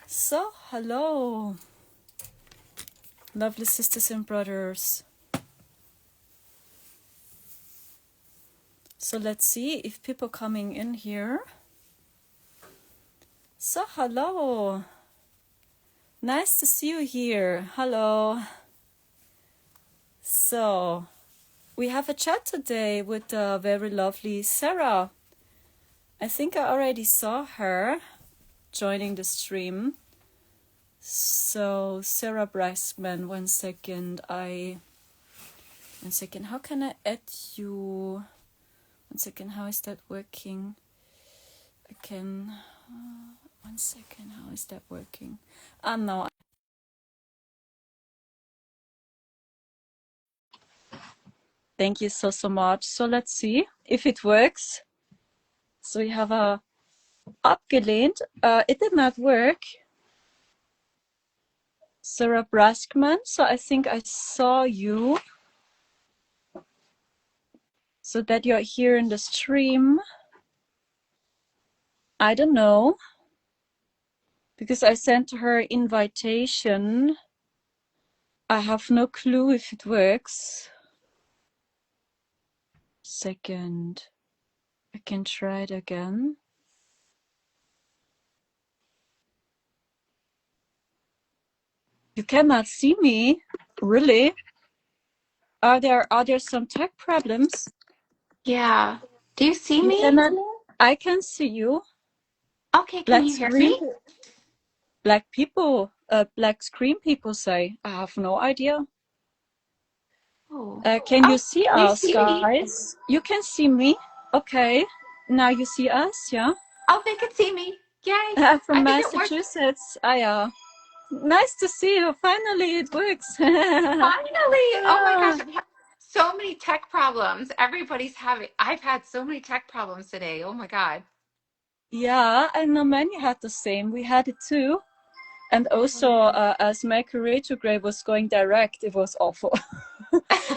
So, hello, lovely sisters and brothers. So, let's see if people coming in here. So, hello. Nice to see you here. Hello. So, we have a chat today with the very lovely Sarah. I think I already saw her joining the stream. So, Sarah Breskman, one second, how can I add you? One second, how is that working? I can, one second, how is that working? No. Thank you so much. So let's see if it works. So we have a abgelehnt. It did not work. Sarah Breskman. So I think I saw you. So that you're here in the stream. I don't know. Because I sent her invitation. I have no clue if it works. Second. I can try it again. You cannot see me? Really? Are there some tech problems? Yeah. Do you see You me? cannot. I can see you. Okay, can Black you hear screen. me? Black people. Black screen people say. I have no idea. Oh. Can you Oh, see can you us, see me? guys? You can see me. Okay. Now you see us, yeah? Oh, they can see me. Yay. From I think it worked. Massachusetts. Yeah. Nice to see you. Finally, it works. Finally. Oh my gosh. Ah. I've had so many tech problems. I've had so many tech problems today. Oh my God. Yeah, I know many had the same. We had it too. And also, as Mercury retrograde was going direct, it was awful.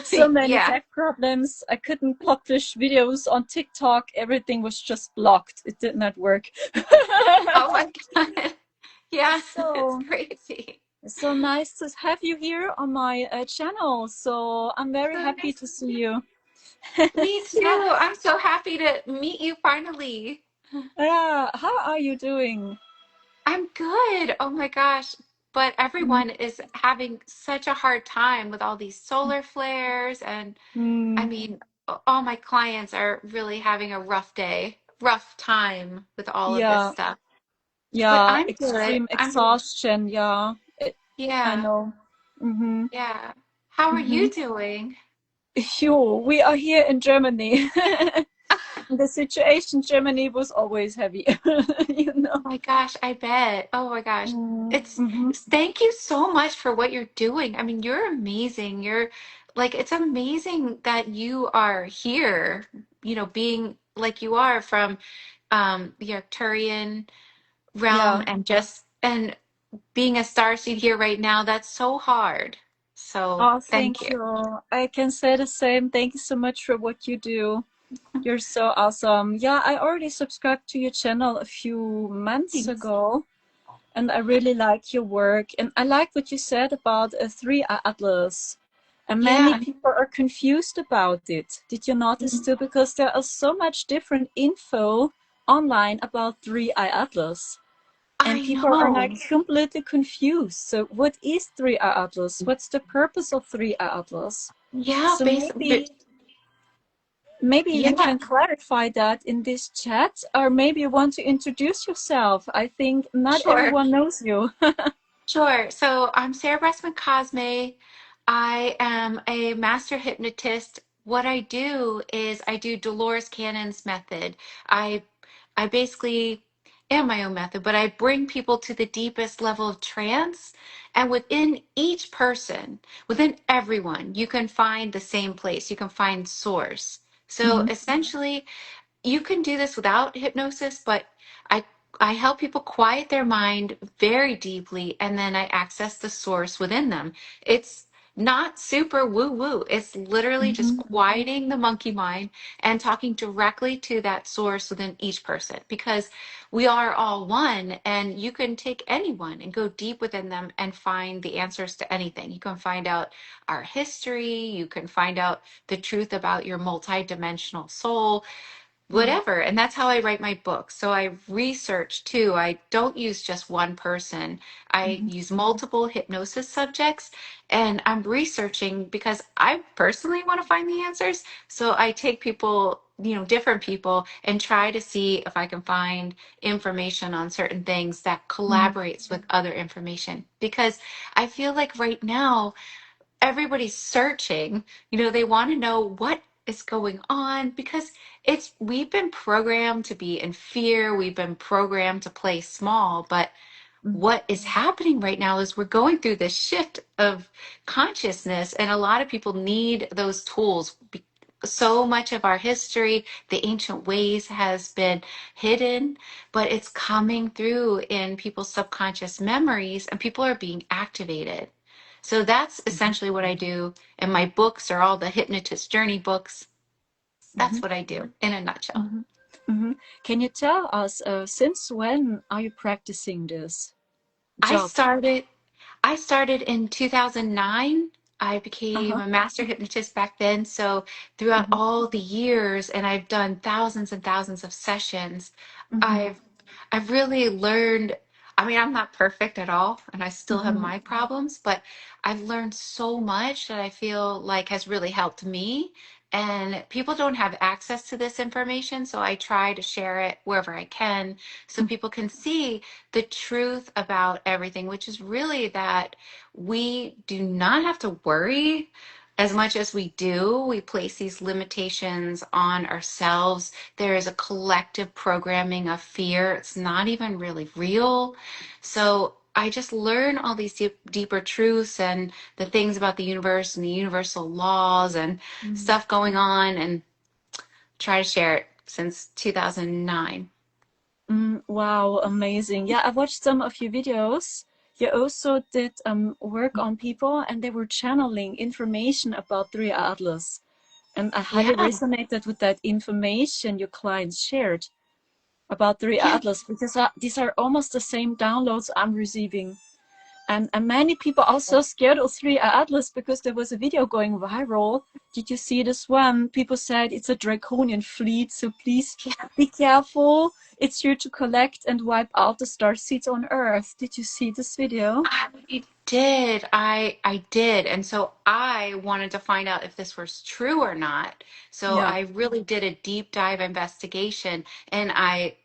So many Yeah. tech problems. I couldn't publish videos on TikTok. Everything was just blocked. It did not work. Oh my God. Yeah, it's So, crazy. so nice to have you here on my channel. So I'm very So happy nice to to see meet you. you. Me too. I'm so happy to meet you finally. Yeah, how are you doing? I'm good. Oh my gosh. But everyone is having such a hard time with all these solar flares. And I Mm, mean, all my clients are really having a rough day, rough time with all of this yeah, stuff. But yeah, I'm good. extreme exhaustion. Yeah, I Yeah, know. Mm-hmm. yeah. How are Mm-hmm. you doing? Phew, we are here in Germany. The situation in Germany was always heavy, you know. Oh my gosh, I bet. Oh my gosh. Mm-hmm. Thank you so much for what you're doing. I mean, you're amazing. It's amazing that you are here, being like you are from the Arcturian realm Yeah. and being a starseed here right now, that's so hard. So Oh, thank thank you. you. I can say the same. Thank you so much for what you do. You're so awesome. Yeah, I already subscribed to your channel a few months Thanks. ago, and I really like your work. And I like what you said about a 3 atlas. And many Yeah, people are confused about it. Did you notice too? Because there is so much different info online about 3 atlas. And I people are like know. completely confused. So what is 3 atlas? What's the purpose of 3 atlas? Yeah, So maybe you yeah, can clarify that in this chat, or maybe you want to introduce yourself. I think not sure. everyone knows you. Sure. So I'm Sarah Breskman Cosme. I am a master hypnotist. What I do is I do Dolores Cannon's method. I I basically am my own method, but I bring people to the deepest level of trance. And within each person, within everyone, you can find the same place. You can find source. So Mhm. essentially, you can do this without hypnosis, but I I help people quiet their mind very deeply and then I access the source within them. It's not super woo woo. It's literally just Mm-hmm. quieting the monkey mind and talking directly to that source within each person, because we are all one, and you can take anyone and go deep within them and find the answers to anything. You can find out our history, you can find out the truth about your multidimensional soul, Mm-hmm. whatever. And that's how I write my books. So I research too. I don't use just one person. I Mm-hmm. use multiple hypnosis subjects, and I'm researching because I personally want to find the answers. So I take people, different people, and try to see if I can find information on certain things that Mm-hmm. collaborates with other information. Because I feel like right now, everybody's searching. They want to know what is going on, because we've been programmed to be in fear, we've been programmed to play small. But what is happening right now is we're going through this shift of consciousness, and a lot of people need those tools. So much of our history, the ancient ways, has been hidden, but it's coming through in people's subconscious memories, and people are being activated. So that's essentially what I do. And my books are all the hypnotist journey books. Mm-hmm. That's what I do in a nutshell. Mm-hmm. Mm-hmm. Can you tell us since when are you practicing this I job? started I started in 2009. I became Uh-huh. a master hypnotist back then. So throughout Mm-hmm. all the years, and I've done thousands and thousands of sessions, Mm-hmm. I've I've really learned. I mean, I'm not perfect at all, and I still have Mm-hmm. my problems, but I've learned so much that I feel like has really helped me. And people don't have access to this information, so I try to share it wherever I can so people can see the truth about everything, which is really that we do not have to worry as much as we do. We place these limitations on ourselves. There is a collective programming of fear. It's not even really real. So I just learn all these deeper truths and the things about the universe and the universal laws and Mm-hmm. stuff going on, and try to share it since 2009. Wow, amazing. Yeah, I watched some of your videos. You also did work on people and they were channeling information about the Atlas. And I highly Yeah. resonated with that information your clients shared about the Yeah. Atlas because these are almost the same downloads I'm receiving. And many people are so scared of 3 Atlas because there was a video going viral. Did you see this one? People said it's a draconian fleet, so please be careful. It's here to collect and wipe out the star seeds on Earth. Did you see this video? I did. I did. And so I wanted to find out if this was true or not. So Yeah. I really did a deep dive investigation, and I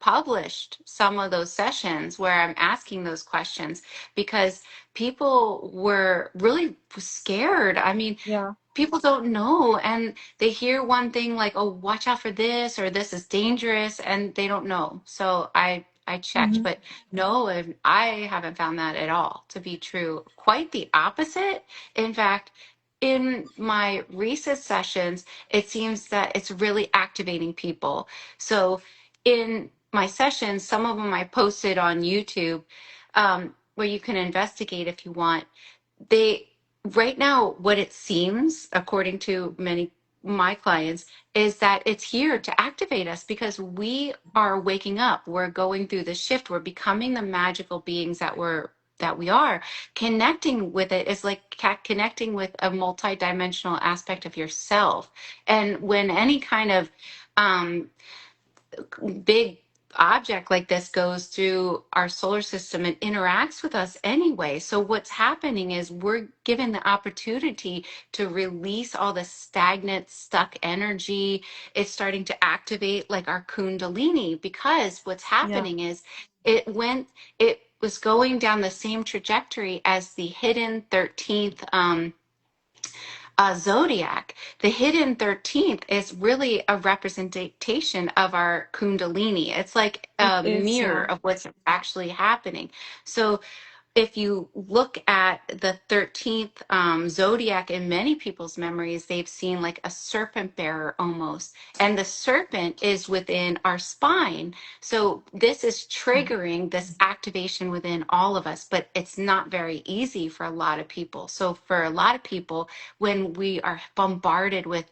published some of those sessions where I'm asking those questions, because people were really scared. I mean, Yeah. people don't know, and they hear one thing like, oh, watch out for this, or this is dangerous, and they don't know. So I checked, Mm-hmm. but no, and I haven't found that at all to be true. Quite the opposite. In fact, in my recent sessions, it seems that it's really activating people. So in my sessions, some of them I posted on YouTube, where you can investigate if you want. They Right now, what it seems, according to many my clients, is that it's here to activate us, because we are waking up, we're going through the shift, we're becoming the magical beings that we are. Connecting with it is like connecting with a multidimensional aspect of yourself. And when any kind of um, big object like this goes through our solar system and interacts with us anyway. So what's happening is we're given the opportunity to release all the stagnant, stuck energy. It's starting to activate like our kundalini, because what's Yeah. happening is it was going down the same trajectory as the hidden 13th zodiac. The hidden 13th is really a representation of our kundalini. It's like It a is. mirror Yeah. of what's actually happening. So if you look at the 13th zodiac in many people's memories, they've seen like a serpent bearer almost. And the serpent is within our spine. So this is triggering this activation within all of us, but it's not very easy for a lot of people. So for a lot of people, when we are bombarded with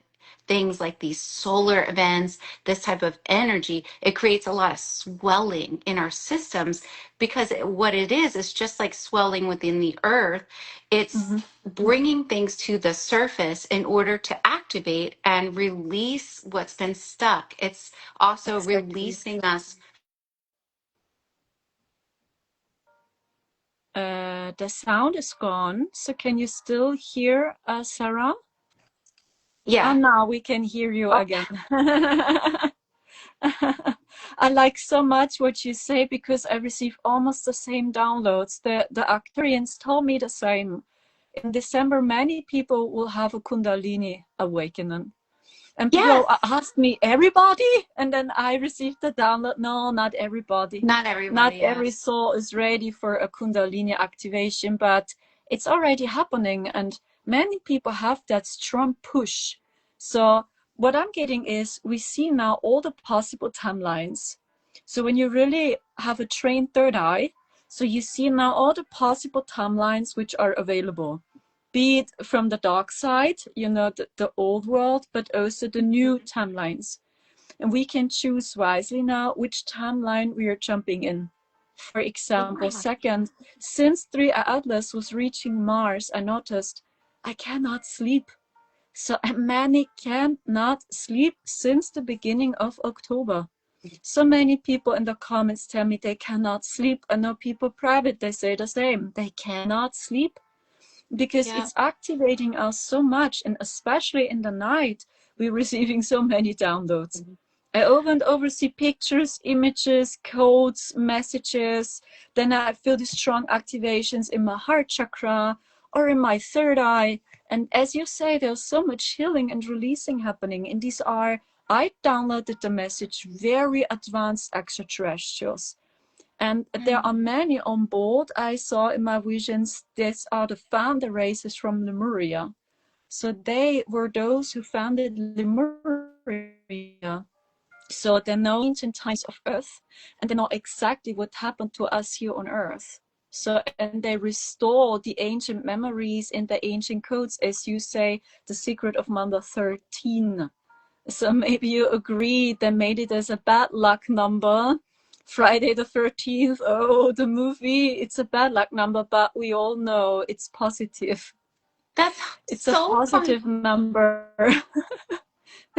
things like these solar events, this type of energy, it creates a lot of swelling in our systems because what it is just like swelling within the earth. It's Mm-hmm. bringing things to the surface in order to activate and release what's been stuck. It's also Exactly. releasing us. The sound is gone. So can you still hear Sarah? Yeah. And now we can hear you Oh, again. I like so much what you say because I receive almost the same downloads. The Aquarians told me the same. In December, many people will have a Kundalini awakening. And people yes. ask me, everybody? And then I received the download. No, not everybody. Not Not everybody. Yeah. every soul is ready for a Kundalini activation, but it's already happening. And many people have that strong push. So what I'm getting is we see now all the possible timelines. So when you really have a trained third eye, so you see now all the possible timelines which are available, be it from the dark side, the old world, but also the new timelines. And we can choose wisely now which timeline we are jumping in. For example, Wow. second, since 3 Atlas was reaching Mars, I noticed I cannot sleep. So many cannot sleep since the beginning of October. So many people in the comments tell me they cannot sleep. I know people private, they say the same. They cannot sleep because Yeah. it's activating us so much, and especially in the night we're receiving so many downloads. I over and over see pictures, images, codes, messages. Then I feel these strong activations in my heart chakra or in my third eye. And as you say, there's so much healing and releasing happening, and these are, I downloaded the message, very advanced extraterrestrials. And there are many on board. I saw in my visions, these are the founder races from Lemuria. So they were those who founded Lemuria. So they know ancient times of Earth, and they know exactly what happened to us here on Earth. So, and they restore the ancient memories in the ancient codes, as you say, the secret of number 13. So maybe you agree they made it as a bad luck number. Friday the 13th, oh, the movie, it's a bad luck number, but we all know it's positive. That's It's a so fun. positive number.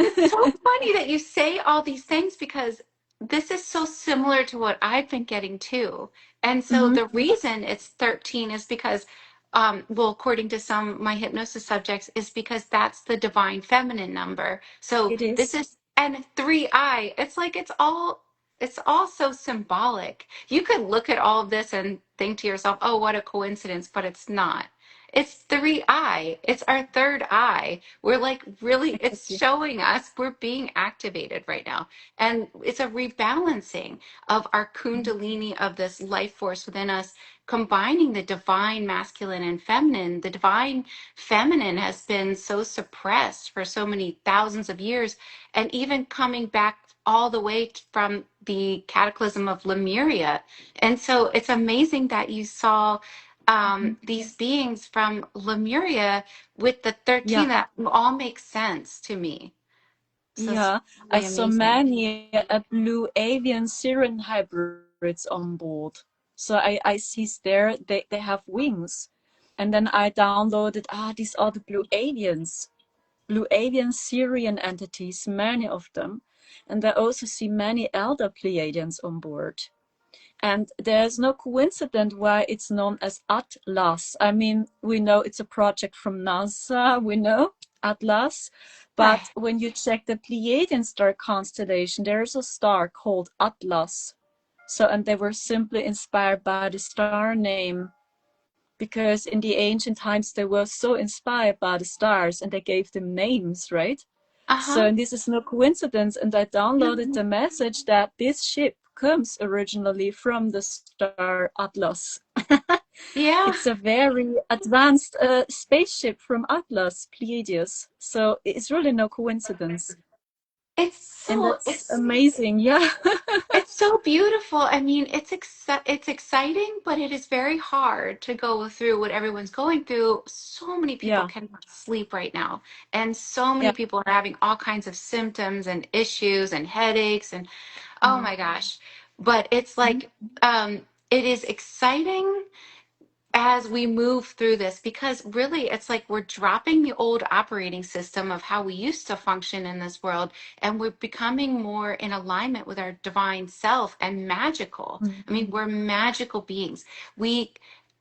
It's so funny that you say all these things because this is so similar to what I've been getting too. And so Mm-hmm. the reason it's 13 is because, well, according to some of my hypnosis subjects, is because that's the divine feminine number. So It this is. is, and 3i, it's like it's all so symbolic. You could look at all of this and think to yourself, oh, what a coincidence, but it's not. It's 3i. It's our third eye. We're like really, it's Exactly. showing us we're being activated right now. And it's a rebalancing of our kundalini, of this life force within us, combining the divine masculine and feminine. The divine feminine has been so suppressed for so many thousands of years, and even coming back all the way from the cataclysm of Lemuria. And so it's amazing that you saw Mm-hmm. these beings from Lemuria with the 13 Yeah. that all makes sense to me. So it's Yeah, I really saw amazing. many blue avian Syrian hybrids on board. So I see there they have wings. And then I downloaded, these are the blue avian Syrian entities, many of them. And I also see many elder Pleiadians on board. And there's no coincidence why it's known as Atlas. I mean, we know it's a project from NASA, we know Atlas. But Right. when you check the Pleiadian star constellation, there's a star called Atlas. So, and they were simply inspired by the star name because in the ancient times they were so inspired by the stars and they gave them names, right? So, Uh-huh. and this is no coincidence. And I downloaded the message that this ship comes originally from the star Atlas. Yeah. It's a very advanced spaceship from Atlas, Pleiades. So it's really no coincidence. It's And so that's it's amazing. Yeah. It's so beautiful. I mean, it's exciting, but it is very hard to go through what everyone's going through. So many people Yeah. cannot sleep right now, and so many Yeah. people are having all kinds of symptoms and issues and headaches and oh Mm. my gosh. But it's Mhm. like it is exciting as we move through this because really it's like we're dropping the old operating system of how we used to function in this world and we're becoming more in alignment with our divine self and magical. Mm. I mean, we're magical beings. We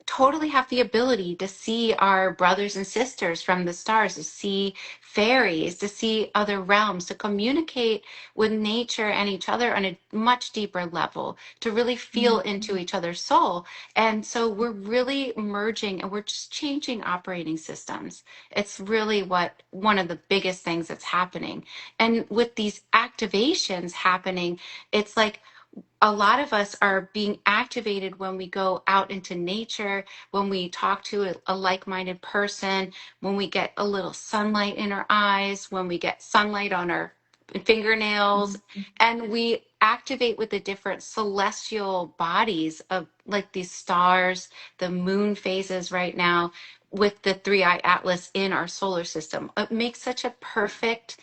totally have the ability to see our brothers and sisters from the stars, to see fairies, to see other realms, to communicate with nature and each other on a much deeper level, to really feel Mm. into each other's soul. And so we're really merging and we're just changing operating systems. It's really what one of the biggest things that's happening. And with these activations happening, it's like a lot of us are being activated when we go out into nature, when we talk to a like-minded person, when we get a little sunlight in our eyes, when we get sunlight on our fingernails, Mm. and we activate with the different celestial bodies of like these stars, the moon phases right now with the three-eye atlas in our solar system. It makes such a perfect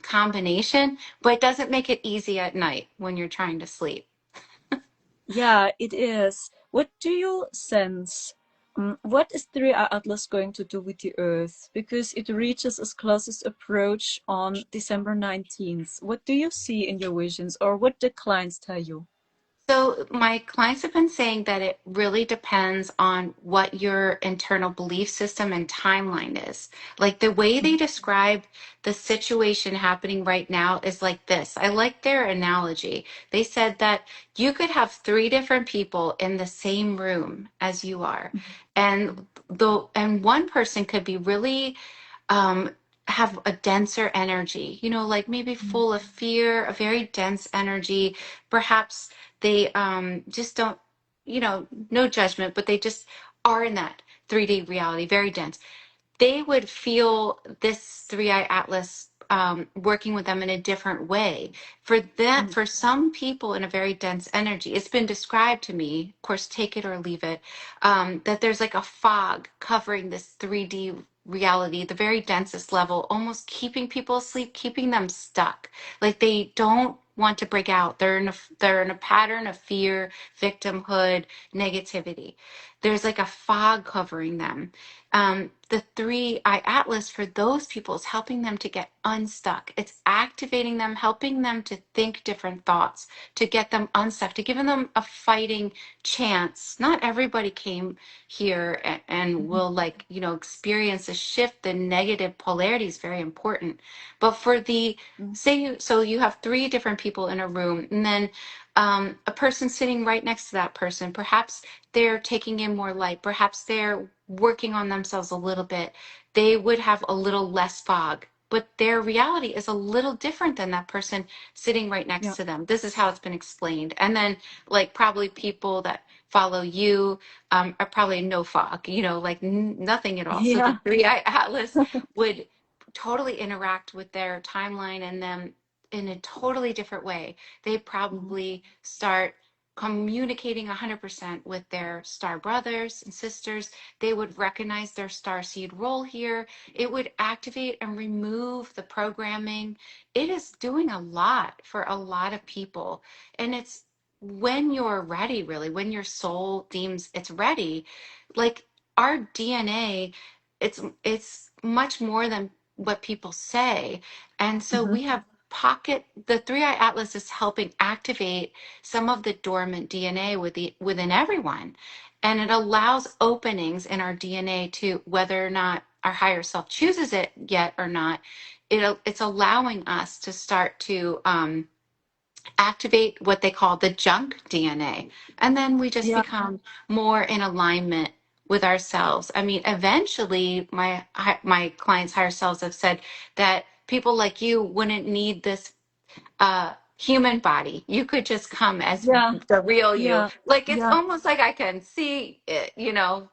combination, but it doesn't make it easy at night when you're trying to sleep. Yeah, it is. What do you sense? What is 3i Atlas going to do with the Earth? Because it reaches its closest approach on December 19th. What do you see in your visions, or what the clients tell you? So my clients have been saying that it really depends on what your internal belief system and timeline is. Like the way they Mhm. describe the situation happening right now is like this. I like their analogy. They said that you could have three different people in the same room as you are. And one person could be really um, have a denser energy, like maybe Mhm. full of fear, a very dense energy. Perhaps they just don't, no judgment, but they just are in that 3D reality, very dense. They would feel this three-eye atlas working with them in a different way. Mhm. For some people in a very dense energy, it's been described to me, of course, take it or leave it, that there's like a fog covering this 3D reality, the very densest level, almost keeping people asleep, keeping them stuck. Like they don't want to break out. They're in a pattern of fear, victimhood, negativity. There's like a fog covering them. The three eye atlas for those people is helping them to get unstuck. It's activating them, helping them to think different thoughts, to get them unstuck, to give them a fighting chance. Not everybody came here and Mhm. will like, experience a shift. The negative polarity is very important. But for the Mhm. so you have three different people in a room, and then a person sitting right next to that person, perhaps they're taking in more light, perhaps they're working on themselves a little bit, they would have a little less fog. But their reality is a little different than that person sitting right next Yeah. to them. This is how it's been explained. And then, like, probably people that follow you are probably no fog, like nothing at all. So the Yeah. three eye atlas would totally interact with their timeline and them in a totally different way. They Mhm. probably start communicating 100% with their star brothers and sisters. They would recognize their star seed role here. It would activate and remove the programming. It is doing a lot for a lot of people. And it's when you're ready, really, when your soul deems it's ready, like our DNA, it's much more than what people say. And so Mhm. we have the three eye atlas is helping activate some of the dormant DNA within everyone. And it allows openings in our DNA to whether or not our higher self chooses it yet or not. It's allowing us to start to activate what they call the junk DNA. And then we just Yeah. become more in alignment with ourselves. I mean, eventually my clients' higher selves have said that people like you wouldn't need this human body. You could just come as Yeah, the real you. yeah, Like it's yeah, almost like I can see it,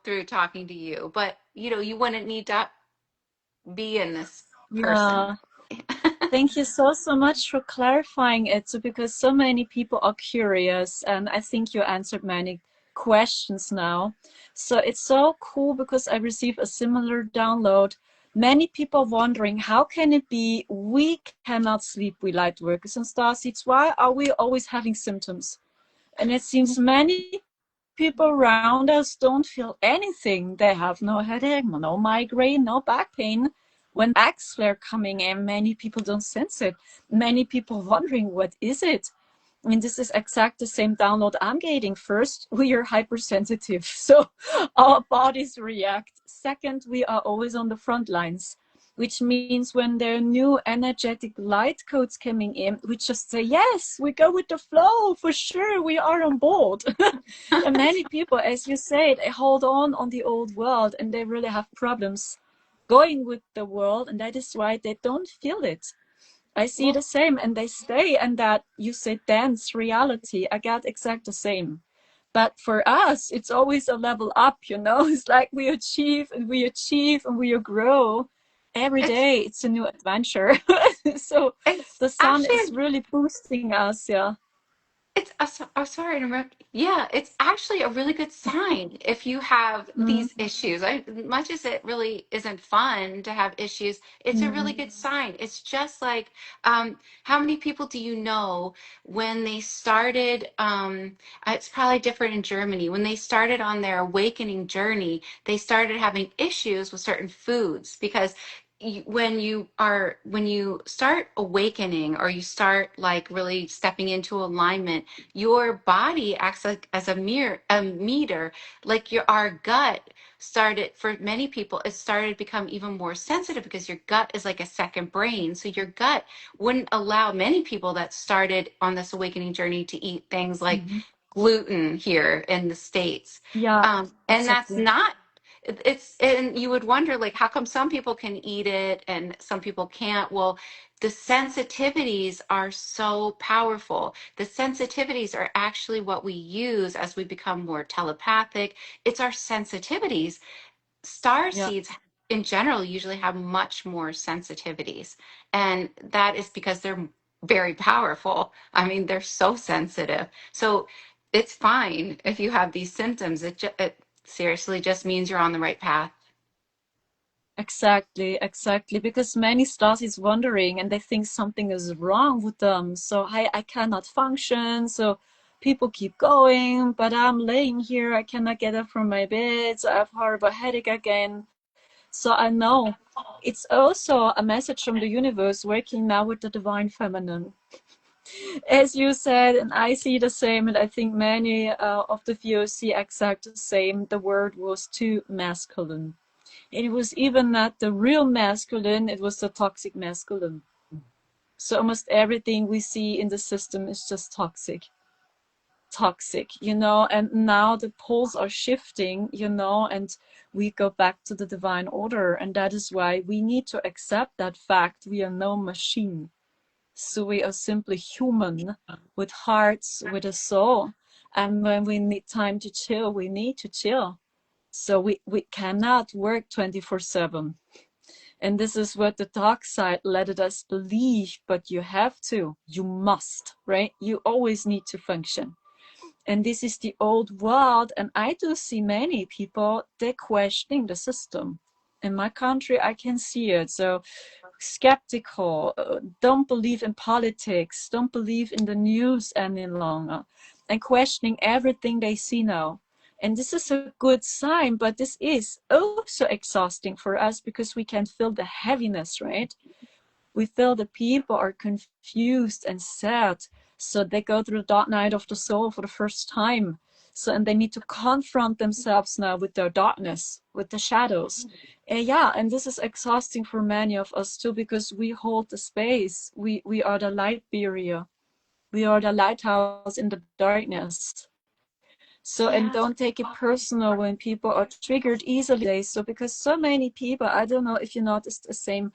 through talking to you, but you wouldn't need to be in this person. yeah. Thank you so, so much for clarifying it. So, because so many people are curious, and I think you answered many questions now. So, it's so cool because I received a similar download. Many people wondering, how can it be we cannot sleep, we light workers and starseeds? Why are we always having symptoms? And it seems many people around us don't feel anything. They have no headache, no migraine, no back pain. When backs flare coming in, many people don't sense it. Many people wondering, what is it? And this is exact the same download I'm getting. First, we are hypersensitive, so our bodies react. Second, we are always on the front lines, which means when there are new energetic light codes coming in, we just say, yes, we go with the flow, for sure, we are on board. And many people, as you say, they hold on the old world and they really have problems going with the world, and that is why they don't feel it. I see Well, the same, and they stay in that, you say, dance reality. I get exact the same. But for us, it's always a level up, you know? It's like we achieve and we achieve and we grow. Every it's day, it's a new adventure. So it's the sun actually is really boosting us, yeah. I'm sorry to interrupt. Yeah, it's actually a really good sign if you have Mm, these issues. Much as it really isn't fun to have issues, it's a really mm, good sign. It's just like, how many people do you know when they started? It's probably different in Germany. When they started on their awakening journey, they started having issues with certain foods because when you start awakening or you start like really stepping into alignment, your body acts like as a meter. Like our gut started, for many people it started to become even more sensitive because your gut is like a second brain. So your gut wouldn't allow many people that started on this awakening journey to eat things like mhm. gluten here in the States. Yeah, And that's exactly. not, it's, and you would wonder, like, how come some people can eat it and some people can't? Well, the sensitivities are so powerful. The sensitivities are actually what we use as we become more telepathic. It's our sensitivities. Star Yeah, seeds in general usually have much more sensitivities, and that is because they're very powerful. I mean, they're so sensitive. So it's fine if you have these symptoms. It seriously just means you're on the right path. exactly, exactly. Because many stars is wondering and they think something is wrong with them. So I cannot function. So people keep going, but I'm laying here. I cannot get up from my bed. So I have horrible headache again. So I know it's also a message from the universe working now with the divine feminine. As you said, and I see the same, and I think many of the viewers see exact the same. The word was too masculine. It was even not the real masculine, it was the toxic masculine. So almost everything we see in the system is just toxic. Toxic, and now the poles are shifting, and we go back to the divine order. And that is why we need to accept that fact we are no machine. So we are simply human with hearts, with a soul. And when we need time to chill, we need to chill. So we cannot work 24/7. And this is what the dark side let us believe, but you have to, you must, right? You always need to function. And this is the old world. And I do see many people, they're questioning the system. In my country, I can see it. So skeptical, don't believe in politics, don't believe in the news any longer, and questioning everything they see now. And this is a good sign, but this is also exhausting for us because we can feel the heaviness, right? We feel the people are confused and sad. So they go through the dark night of the soul for the first time. So, and they need to confront themselves now with their darkness, with the shadows. And yeah, and this is exhausting for many of us too, because we hold the space. We are the light barrier. We are the lighthouse in the darkness. So, and don't Yeah. take it personal when people are triggered easily nowadays. So, because so many people, I don't know if you noticed the same,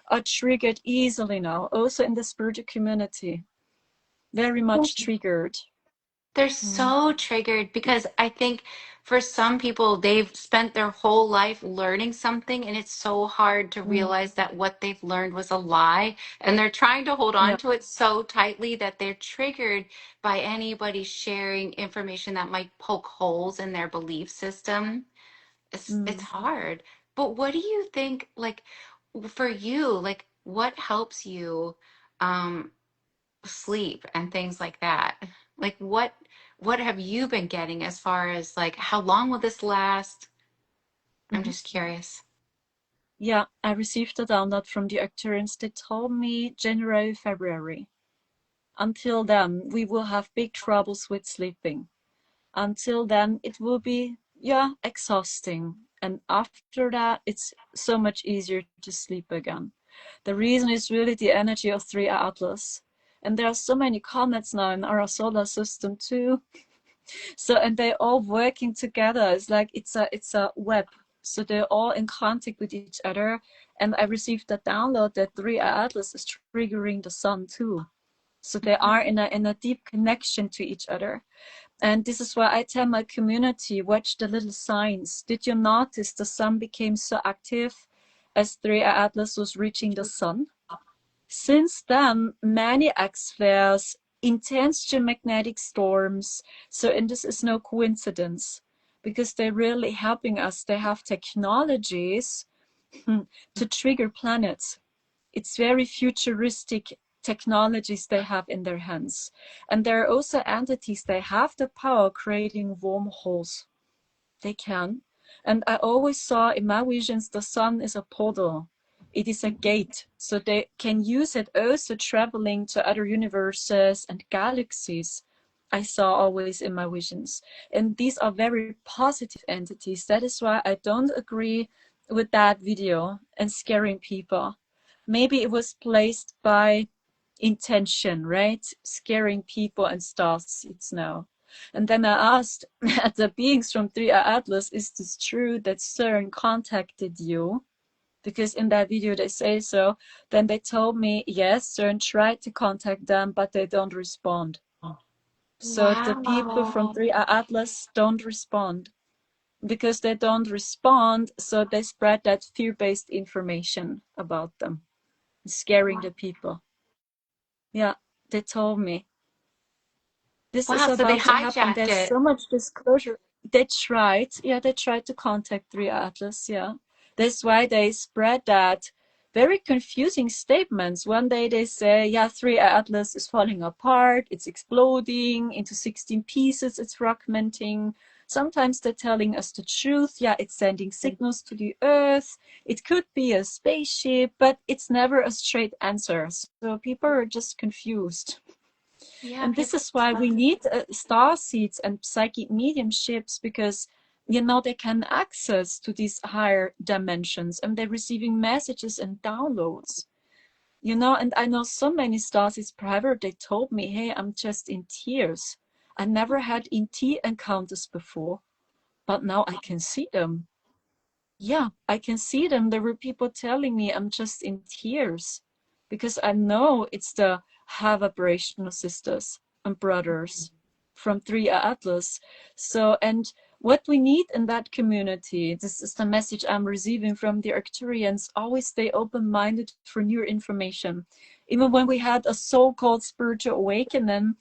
are triggered easily now, also in the spiritual community. very much triggered. They're Mm. so triggered because I think for some people, they've spent their whole life learning something, and it's so hard to Mm. realize that what they've learned was a lie. And they're trying to hold on Yeah. to it so tightly that they're triggered by anybody sharing information that might poke holes in their belief system. It's Mm. hard. But what do you think, like, for you, like, what helps you? Sleep and things like that. Like what have you been getting as far as like how long will this last? I'm Mhm. just curious. Yeah, I received a download from the Arcturians. They told me January, February. Until then, we will have big troubles with sleeping. Until then, it will be, yeah, exhausting. And after that, it's so much easier to sleep again. The reason is really the energy of 3 Atlas. And there are so many comets now in our solar system too. So, and they're all working together. It's like it's a web. So they're all in contact with each other. And I received a download that 3 Atlas is triggering the sun too. So they are in a deep connection to each other. And this is why I tell my community, watch the little signs. Did you notice the sun became so active as 3 Atlas was reaching the sun? Since then, many X flares, intense geomagnetic storms. So, and this is no coincidence because they're really helping us. They have technologies to trigger planets. It's very futuristic technologies they have in their hands. And there are also entities, they have the power creating wormholes. They can. And I always saw in my visions the sun is a portal. It is a gate. So they can use it also traveling to other universes and galaxies. I saw always in my visions. And these are very positive entities. That is why I don't agree with that video and scaring people. Maybe it was placed by intention, right? Scaring people and star seeds now. And then I asked at the beings from 3 Atlas, is this true that CERN contacted you? Because in that video they say so. Then they told me, yes, CERN tried to contact them, but they don't respond. So the people from Wow. 3 Atlas don't respond. Because they don't respond, so they spread that fear-based information about them, scaring the people. Yeah, they told me. This is Wow, so they about to happen. hijacked There's it. so much disclosure. They tried to contact 3 Atlas, yeah. That's why they spread that very confusing statements. One day they say, yeah, 3 Atlas is falling apart, it's exploding into 16 pieces, it's fragmenting. Sometimes they're telling us the truth, yeah, it's sending signals to the Earth. It could be a spaceship, but it's never a straight answer. So people are just confused. Yeah, And this people is why we need star seeds and psychic mediumships because they can access to these higher dimensions and they're receiving messages and downloads. And I know so many star seeds private, they told me, hey, I'm just in tears. I never had ET encounters before, but now I can see them. Yeah, I can see them. There were people telling me I'm just in tears because I know it's the high vibrational sisters and brothers from 3 Atlas. So, and what we need in that community, this is the message I'm receiving from the Arcturians, always stay open-minded for new information. Even when we had a so-called spiritual awakening,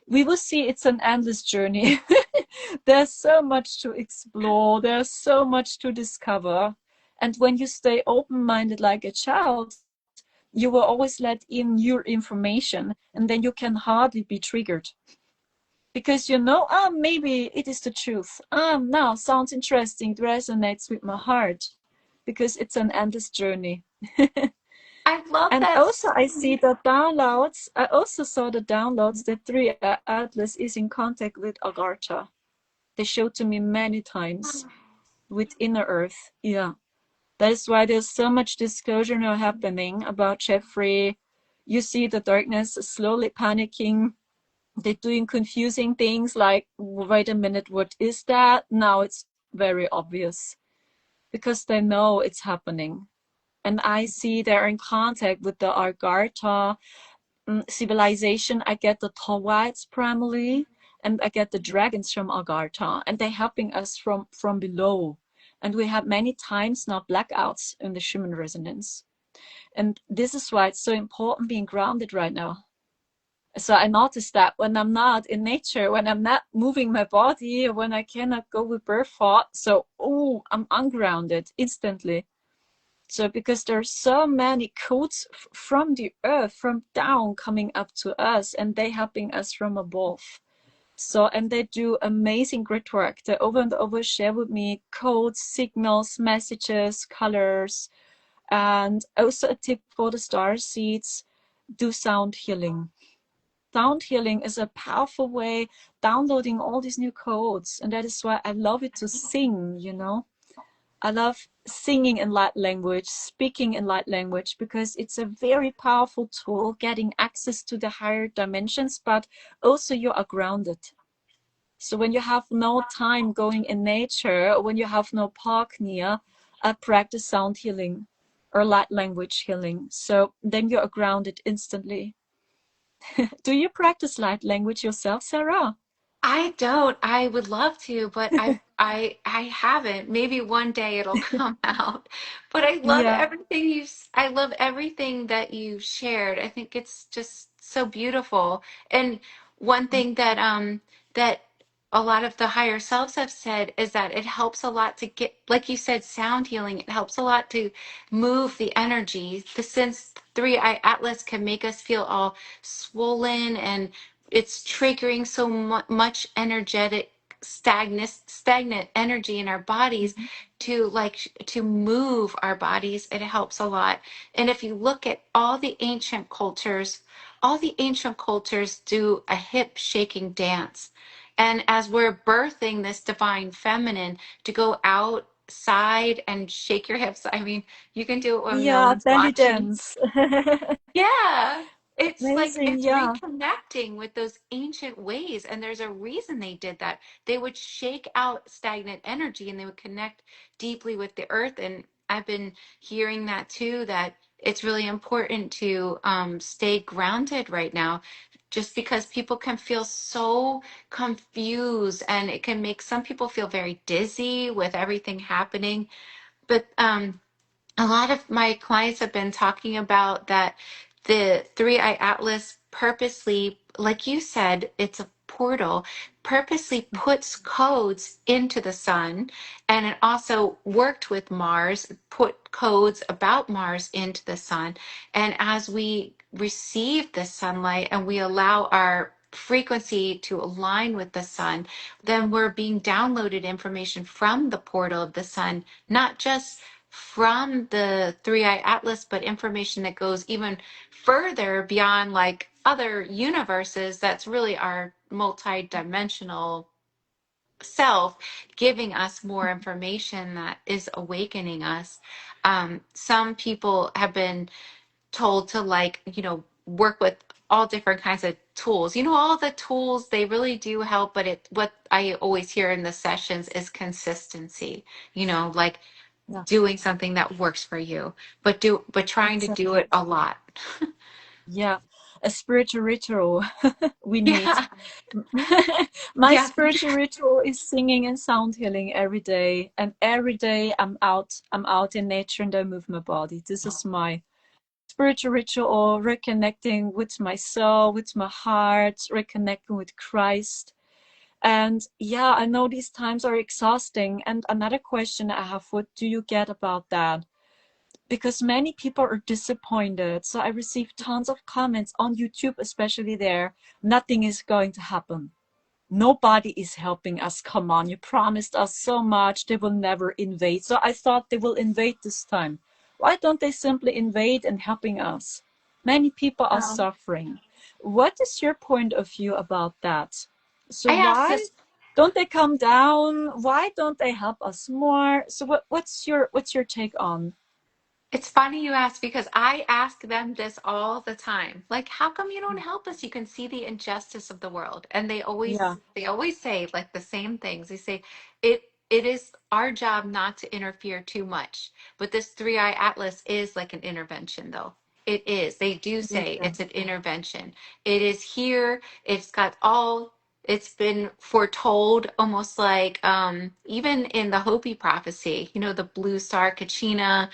we will see it's an endless journey. There's so much to explore, there's so much to discover. And when you stay open minded like a child, you will always let in your information and then you can hardly be triggered because maybe it is the truth. Now sounds interesting, it resonates with my heart because it's an endless journey. I love And that. also, I see the downloads. I also saw the downloads that 3 Atlas is in contact with Agartha. They showed to me many times with Inner Earth. Yeah. That is why there's so much disclosure now happening about Jeffrey. You see the darkness slowly panicking. They're doing confusing things like, wait a minute, what is that? Now it's very obvious because they know it's happening. And I see they're in contact with the Agartha civilization, I get the Tolwites primarily, and I get the dragons from Agartha, and they're helping us from below. And we have many times now blackouts in the Schumann resonance. And this is why it's so important being grounded right now. So I noticed that when I'm not in nature, when I'm not moving my body, when I cannot go with birth thought, so I'm ungrounded instantly. So because there's so many codes from the earth, from down coming up to us, and they helping us from above. So, and they do amazing grid work. They over and over share with me codes, signals, messages, colors, and also a tip for the star seeds, do sound healing. Sound healing is a powerful way downloading all these new codes, and that is why I love it to sing, you know. I love singing in light language, speaking in light language, because it's a very powerful tool getting access to the higher dimensions, but also you are grounded. So when you have no time going in nature, or when you have no park near, I practice sound healing or light language healing. So then you are grounded instantly. Do you practice light language yourself, Sarah? I don't. I would love to, but I haven't. Maybe one day it'll come out. But I love Yeah. everything I love everything that you shared. I think it's just so beautiful. And one thing that a lot of the higher selves have said is that it helps a lot to get, like you said, sound healing. It helps a lot to move the energy. The Since Three Eye Atlas can make us feel all swollen, and it's triggering so much energetic stagnant energy in our bodies to move our bodies. It helps a lot. And if you look at all the ancient cultures do a hip shaking dance. And as we're birthing this divine feminine, to go outside and shake your hips, I mean, you can do it when no Yeah, one's belly watching. dance. Yeah. It's like Amazing, it's yeah. reconnecting with those ancient ways. And there's a reason they did that. They would shake out stagnant energy and they would connect deeply with the earth. And I've been hearing that too, that it's really important to stay grounded right now, just because people can feel so confused and it can make some people feel very dizzy with everything happening. But a lot of my clients have been talking about that the Three Eye Atlas purposely, like you said, it's a portal, purposely puts codes into the sun. And it also worked with Mars, put codes about Mars into the sun. And as we receive the sunlight and we allow our frequency to align with the sun, then we're being downloaded information from the portal of the sun, not just from the Three Eye Atlas, but information that goes even further beyond like other universes. That's really our multi-dimensional self giving us more information that is awakening us. Some people have been told to, like, work with all different kinds of tools. All the tools, they really do help, but what I always hear in the sessions is consistency, like Yeah, doing something that works for you, but trying to do exactly. it a lot. Yeah, a spiritual ritual we need. Yeah. My Yeah. spiritual ritual is singing and sound healing every day. And every day I'm out in nature and I move my body. This is my spiritual ritual, reconnecting with my soul, with my heart, reconnecting with Christ. And yeah, I know these times are exhausting. And another question I have, what do you get about that? Because many people are disappointed. So I receive tons of comments on YouTube, especially there. Nothing is going to happen. Nobody is helping us. Come on, you promised us so much. They will never invade. So I thought they will invade this time. Why don't they simply invade and helping us? Many people are Um, suffering. What is your point of view about that? So I asked why this. don't they come down? Why don't they help us more? So what's your take on? It's funny you ask, because I ask them this all the time. Like, how come you don't help us? You can see the injustice of the world. And they Yeah. always say like the same things. They say it is our job not to interfere too much. But this Three Eye Atlas is like an intervention though. it is. They do Yes, say yeah, it's an intervention. It is here. It's got all, it's been foretold almost like even in the Hopi prophecy, you know, the blue star Kachina,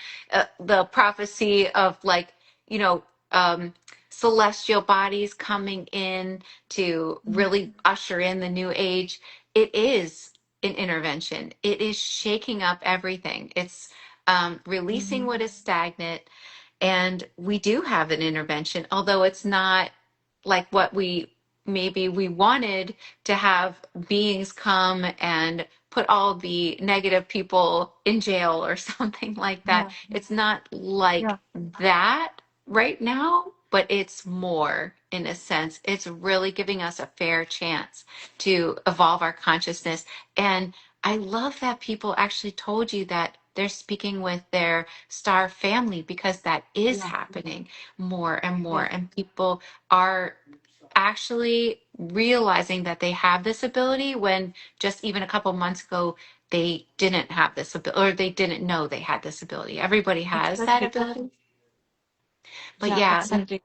the prophecy of like, you know, um, celestial bodies coming in to mm, really usher in the new age. It is an intervention. It is shaking up everything. It's releasing mm, what is stagnant, and we do have an intervention, although it's not like what we wanted to have beings come and put all the negative people in jail or something like that. yeah, It's not like yeah, that right now, but it's more in a sense. It's really giving us a fair chance to evolve our consciousness. And I love that people actually told you that they're speaking with their star family, because that is yeah, happening more and more. yeah, And people are actually realizing that they have this ability when just even a couple months ago they didn't have this ability, or they didn't know they had this ability. Everybody has that exactly. ability. But Yeah, yeah, exactly.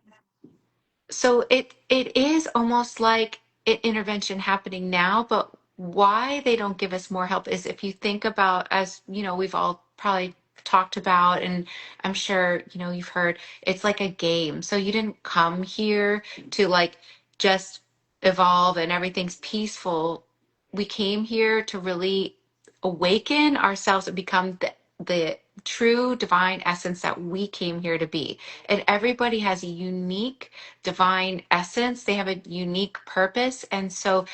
so it is almost like an intervention happening now, but why they don't give us more help is, if you think about, as you know, we've all probably talked about, and I'm sure you know you've heard, it's like a game. So you didn't come here to like just evolve and everything's peaceful. We came here to really awaken ourselves and become the true divine essence that we came here to be. And everybody has a unique divine essence. They have a unique purpose. And so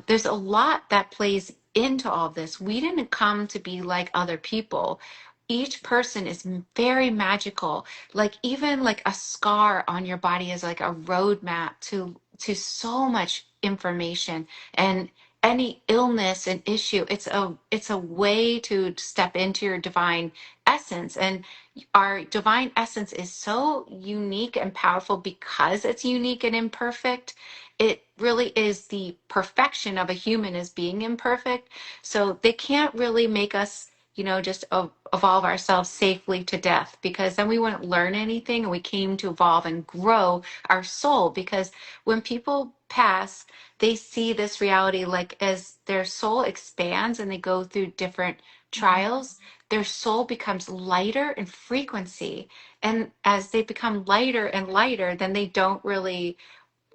there's a lot that plays into all this. We didn't come to be like other people. Each person is very magical. Like even like a scar on your body is like a roadmap to so much information. And any illness and issue, it's a way to step into your divine essence. And our divine essence is so unique and powerful because it's unique and imperfect. It really is the perfection of a human, as being imperfect. So they can't really make us, you know, just evolve ourselves safely to death, because then we wouldn't learn anything. And we came to evolve and grow our soul, because when people pass, they see this reality like as their soul expands and they go through different Mhm. trials, their soul becomes lighter in frequency. And as they become lighter and lighter, then they don't really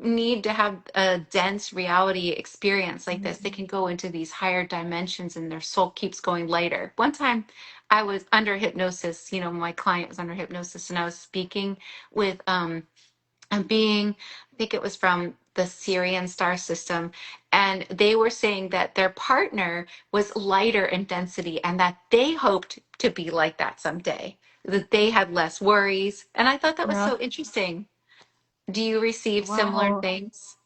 need to have a dense reality experience like this. They can go into these higher dimensions and their soul keeps going lighter. One time I was under hypnosis, you know, my client was under hypnosis, and I was speaking with a being, I think it was from the Syrian star system, and they were saying that their partner was lighter in density and that they hoped to be like that someday, that they had less worries. And I thought that was Yeah. so interesting. Do you receive similar Wow. things?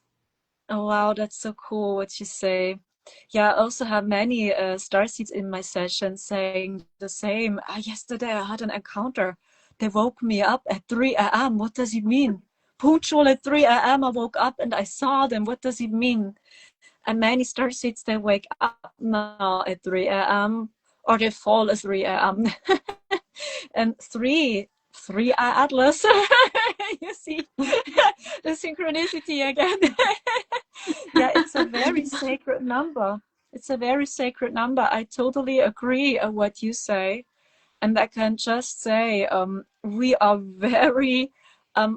Oh, wow, that's so cool what you say. Yeah, I also have many starseeds in my session saying the same. Yesterday I had an encounter. They woke me up at 3 a.m. What does it mean? Punctual at 3 a.m. I woke up and I saw them. What does it mean? And many starseeds, they wake up now at 3 a.m. or they fall at 3 a.m. And three are Atlas. You see the synchronicity again. Yeah, it's a very sacred number. It's a very sacred number. I totally agree on what you say. And I can just say we are very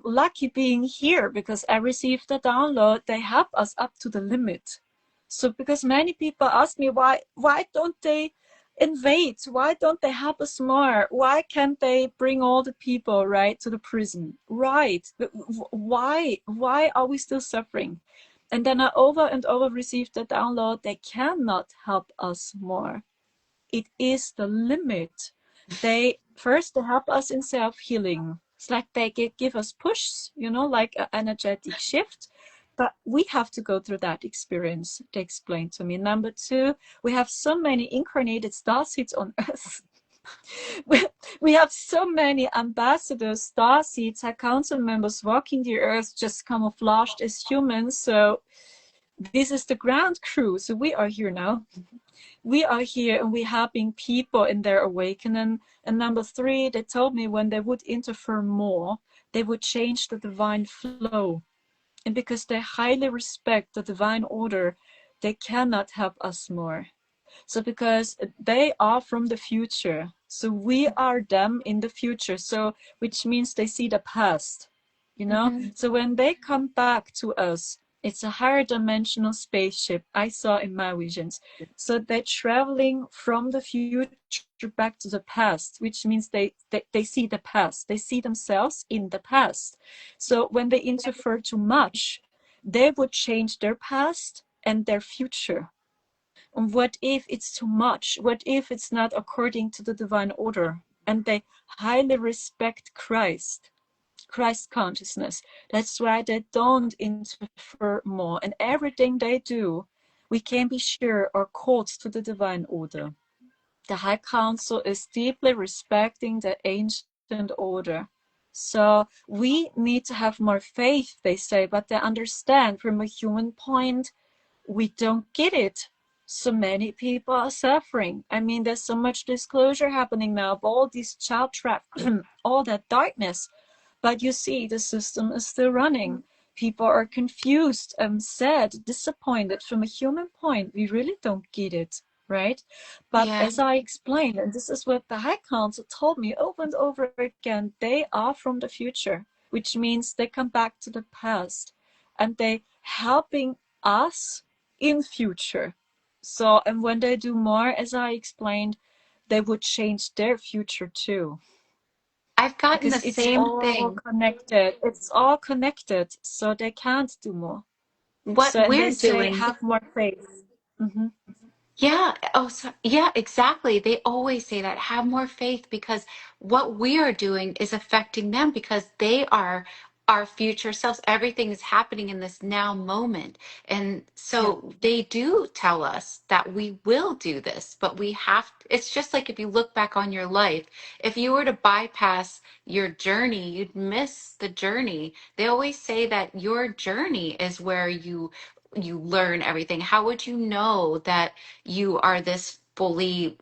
lucky being here, because I received the download. They help us up to the limit. So because many people ask me why don't they invade? Why don't they help us more? Why can't they bring all the people right to the prison? Right? Why are we still suffering? And then I over and over received the download. They cannot help us more. It is the limit. They help us in self-healing. It's like they give us push, like an energetic shift. But we have to go through that experience, they explained to me. Number two, we have so many incarnated starseeds on Earth. We have so many ambassadors, starseeds, high council members walking the Earth just camouflaged as humans. So this is the ground crew. So we are here now. We are here and we're helping people in their awakening. And number three, they told me when they would interfere more, they would change the divine flow. And because they highly respect the divine order, they cannot help us more. So because they are from the future, so we are them in the future. So which means they see the past, you know? Mm-hmm. So when they come back to us, it's a higher dimensional spaceship I saw in my visions. So they're traveling from the future back to the past, which means they see the past. They see themselves in the past. So when they interfere too much, they would change their past and their future. And what if it's too much? What if it's not according to the divine order? And they highly respect Christ consciousness. That's why they don't interfere more. And everything they do, we can be sure are called to the divine order. The High Council is deeply respecting the ancient order. So we need to have more faith, they say, but they understand from a human point we don't get it. So many people are suffering. I mean, there's so much disclosure happening now of all these child trafficking, all that darkness. But you see, the system is still running. People are confused, sad, disappointed. From a human point, we really don't get it, right? But Yeah. as I explained, and this is what the High Council told me over and over again, they are from the future, which means they come back to the past and they helping us in future. So, and when they do more, as I explained, they would change their future too, I've gotten the because it's same all thing. connected. It's all connected, so they can't do more. What So, and they we're say, doing. have more faith. Mm-hmm. Yeah. Oh, so, yeah, exactly. They always say that. Have more faith because what we are doing is affecting them because they are our future selves. Everything is happening in this now moment. And Yeah. so they do tell us that we will do this, but we have, it's just like if you look back on your life, if you were to bypass your journey, you'd miss the journey. They always say that your journey is where you learn everything. How would you know that you are this fully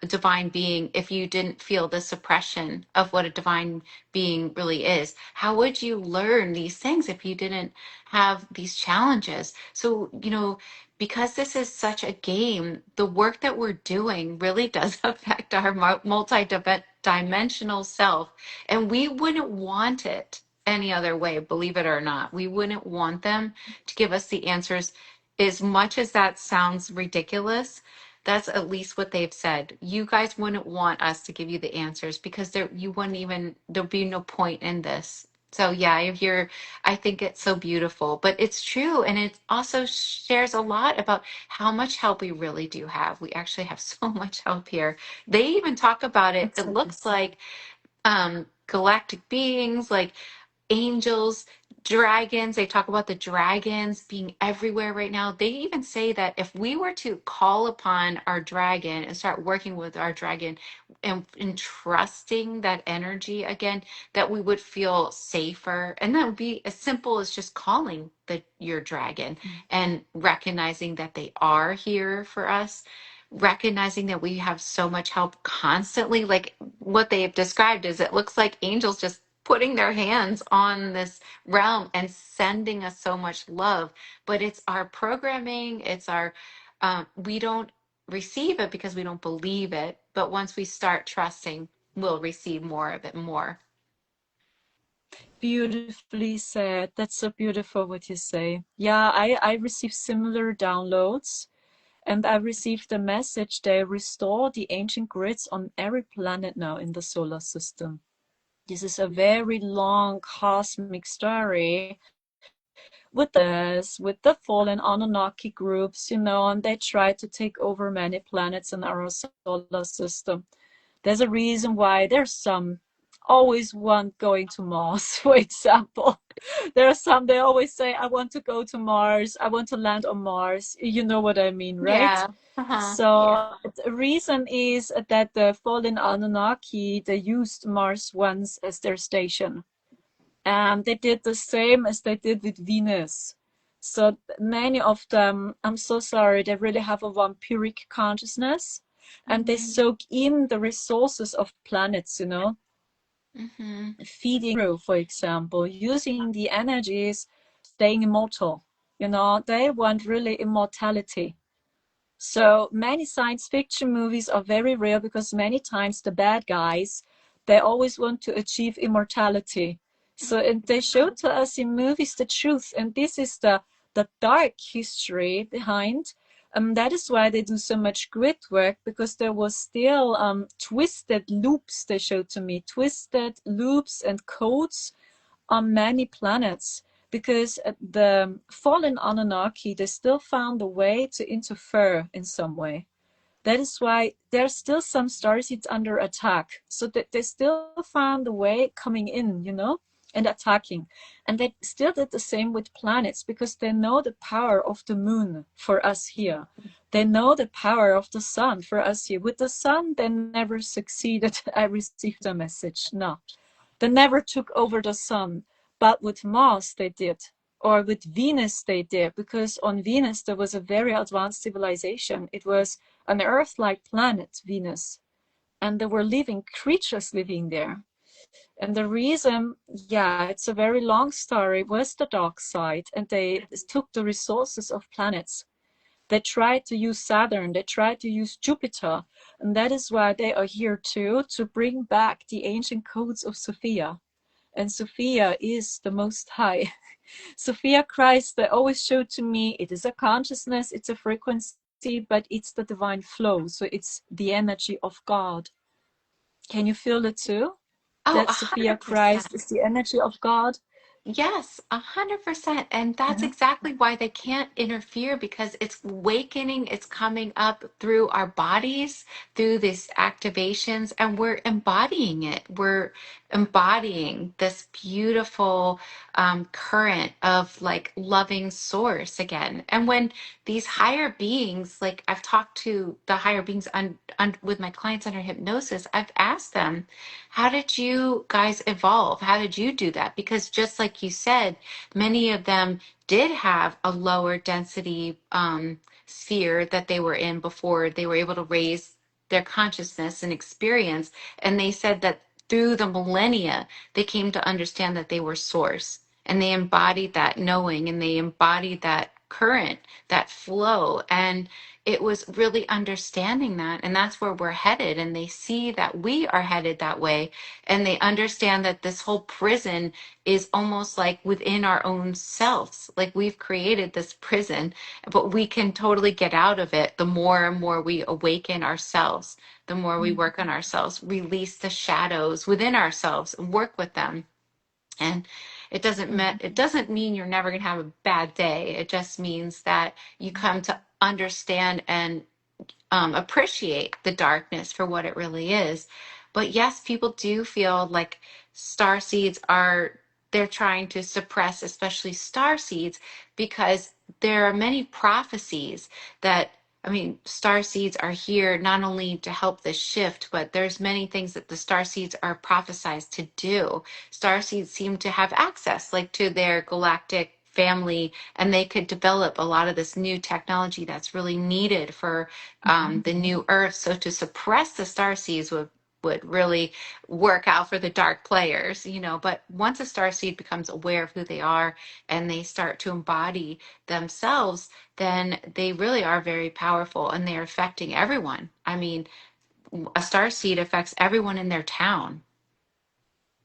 divine being if you didn't feel the suppression of what a divine being really is? How would you learn these things if you didn't have these challenges? So, because this is such a game, the work that we're doing really does affect our multi-dimensional self, and we wouldn't want it any other way, believe it or not. We wouldn't want them to give us the answers. As much as that sounds ridiculous, that's at least what they've said. You guys wouldn't want us to give you the answers because you wouldn't even, there'd be no point in this. So yeah, if you're, I think it's so beautiful, but it's true. And it also shares a lot about how much help we really do have. We actually have so much help here. They even talk about it. It Exactly. looks like galactic beings, like angels, dragons. They talk about the dragons being everywhere right now. They even say that if we were to call upon our dragon and start working with our dragon and trusting that energy again, that we would feel safer. And that would be as simple as just calling your dragon and recognizing that they are here for us, recognizing that we have so much help constantly. Like what they have described is it looks like angels just putting their hands on this realm and sending us so much love. But it's our programming, it's our, we don't receive it because we don't believe it. But once we start trusting, we'll receive more of it more. Beautifully said. That's so beautiful what you say. Yeah, I received similar downloads. And I received the message they restore the ancient grids on every planet now in the solar system. This is a very long cosmic story with the fallen Anunnaki groups, and they try to take over many planets in our solar system. There's a reason why there's some always want going to Mars, for example. There are some, they always say, I want to go to Mars, I want to land on Mars. You know what I mean, right? Yeah. Uh-huh. Yeah. So the reason is that the fallen Anunnaki, they used Mars once as their station. And they did the same as they did with Venus. So many of them, I'm so sorry, they really have a vampiric consciousness and they Mhm. soak in the resources of planets. Mm-hmm. feeding through, for example, using the energies, staying immortal. You know, they want really immortality. So many science fiction movies are very real because many times the bad guys, they always want to achieve immortality. So and they show to us in movies the truth, and this is the dark history behind. That is why they do so much grit work, because there was still twisted loops, they showed to me, twisted loops and codes on many planets, because the fallen Anunnaki, they still found a way to interfere in some way. That is why there's still some starseeds under attack. So that they still found a way coming in, you know, and attacking. And they still did the same with planets, because they know the power of the moon for us here. They know the power of the sun for us here. With the sun, they never succeeded. I received a message. No, they never took over the sun, but with Mars they did, or with Venus they did, because on Venus there was a very advanced civilization. It was an Earth-like planet, Venus, and there were living creatures living there. And the reason, yeah, it's a very long story, was the dark side, and they took the resources of planets. They tried to use Saturn, they tried to use Jupiter, and that is why they are here too, to bring back the ancient codes of Sophia. And Sophia is the Most High. Sophia Christ, they always show to me, it is a consciousness, it's a frequency, but it's the divine flow. So it's the energy of God. Can you feel it too? Oh, That a Sophia hundred percent. Christ is the energy of God? Yes, 100%. And that's Yeah. exactly why they can't interfere, because it's awakening, it's coming up through our bodies, through these activations, and we're embodying it. We're embodying this beautiful current of like loving source again. And when these higher beings, like I've talked to the higher beings with my clients under hypnosis, I've asked them, how did you guys evolve? How did you do that? Because just like you said, many of them did have a lower density sphere that they were in before they were able to raise their consciousness and experience. And they said that through the millennia, they came to understand that they were source, and they embodied that knowing, and they embodied that current, that flow. And it was really understanding that, and that's where we're headed, and they see that we are headed that way, and they understand that this whole prison is almost like within our own selves. Like we've created this prison, but we can totally get out of it the more and more we awaken ourselves, the more we work on ourselves, release the shadows within ourselves and work with them. And it doesn't mean you're never going to have a bad day. It just means that you come to understand and appreciate the darkness for what it really is. But yes, people do feel like star seeds are, they're trying to suppress, especially star seeds, because there are many prophecies that, I mean, star seeds are here not only to help this shift, but there's many things that the star seeds are prophesized to do. Star seeds seem to have access, like to their galactic family, and they could develop a lot of this new technology that's really needed for the new earth. So to suppress the star seeds would really work out for the dark players, you know. But once a star seed becomes aware of who they are and they start to embody themselves, then they really are very powerful, and they're affecting everyone. I mean, a star seed affects everyone in their town.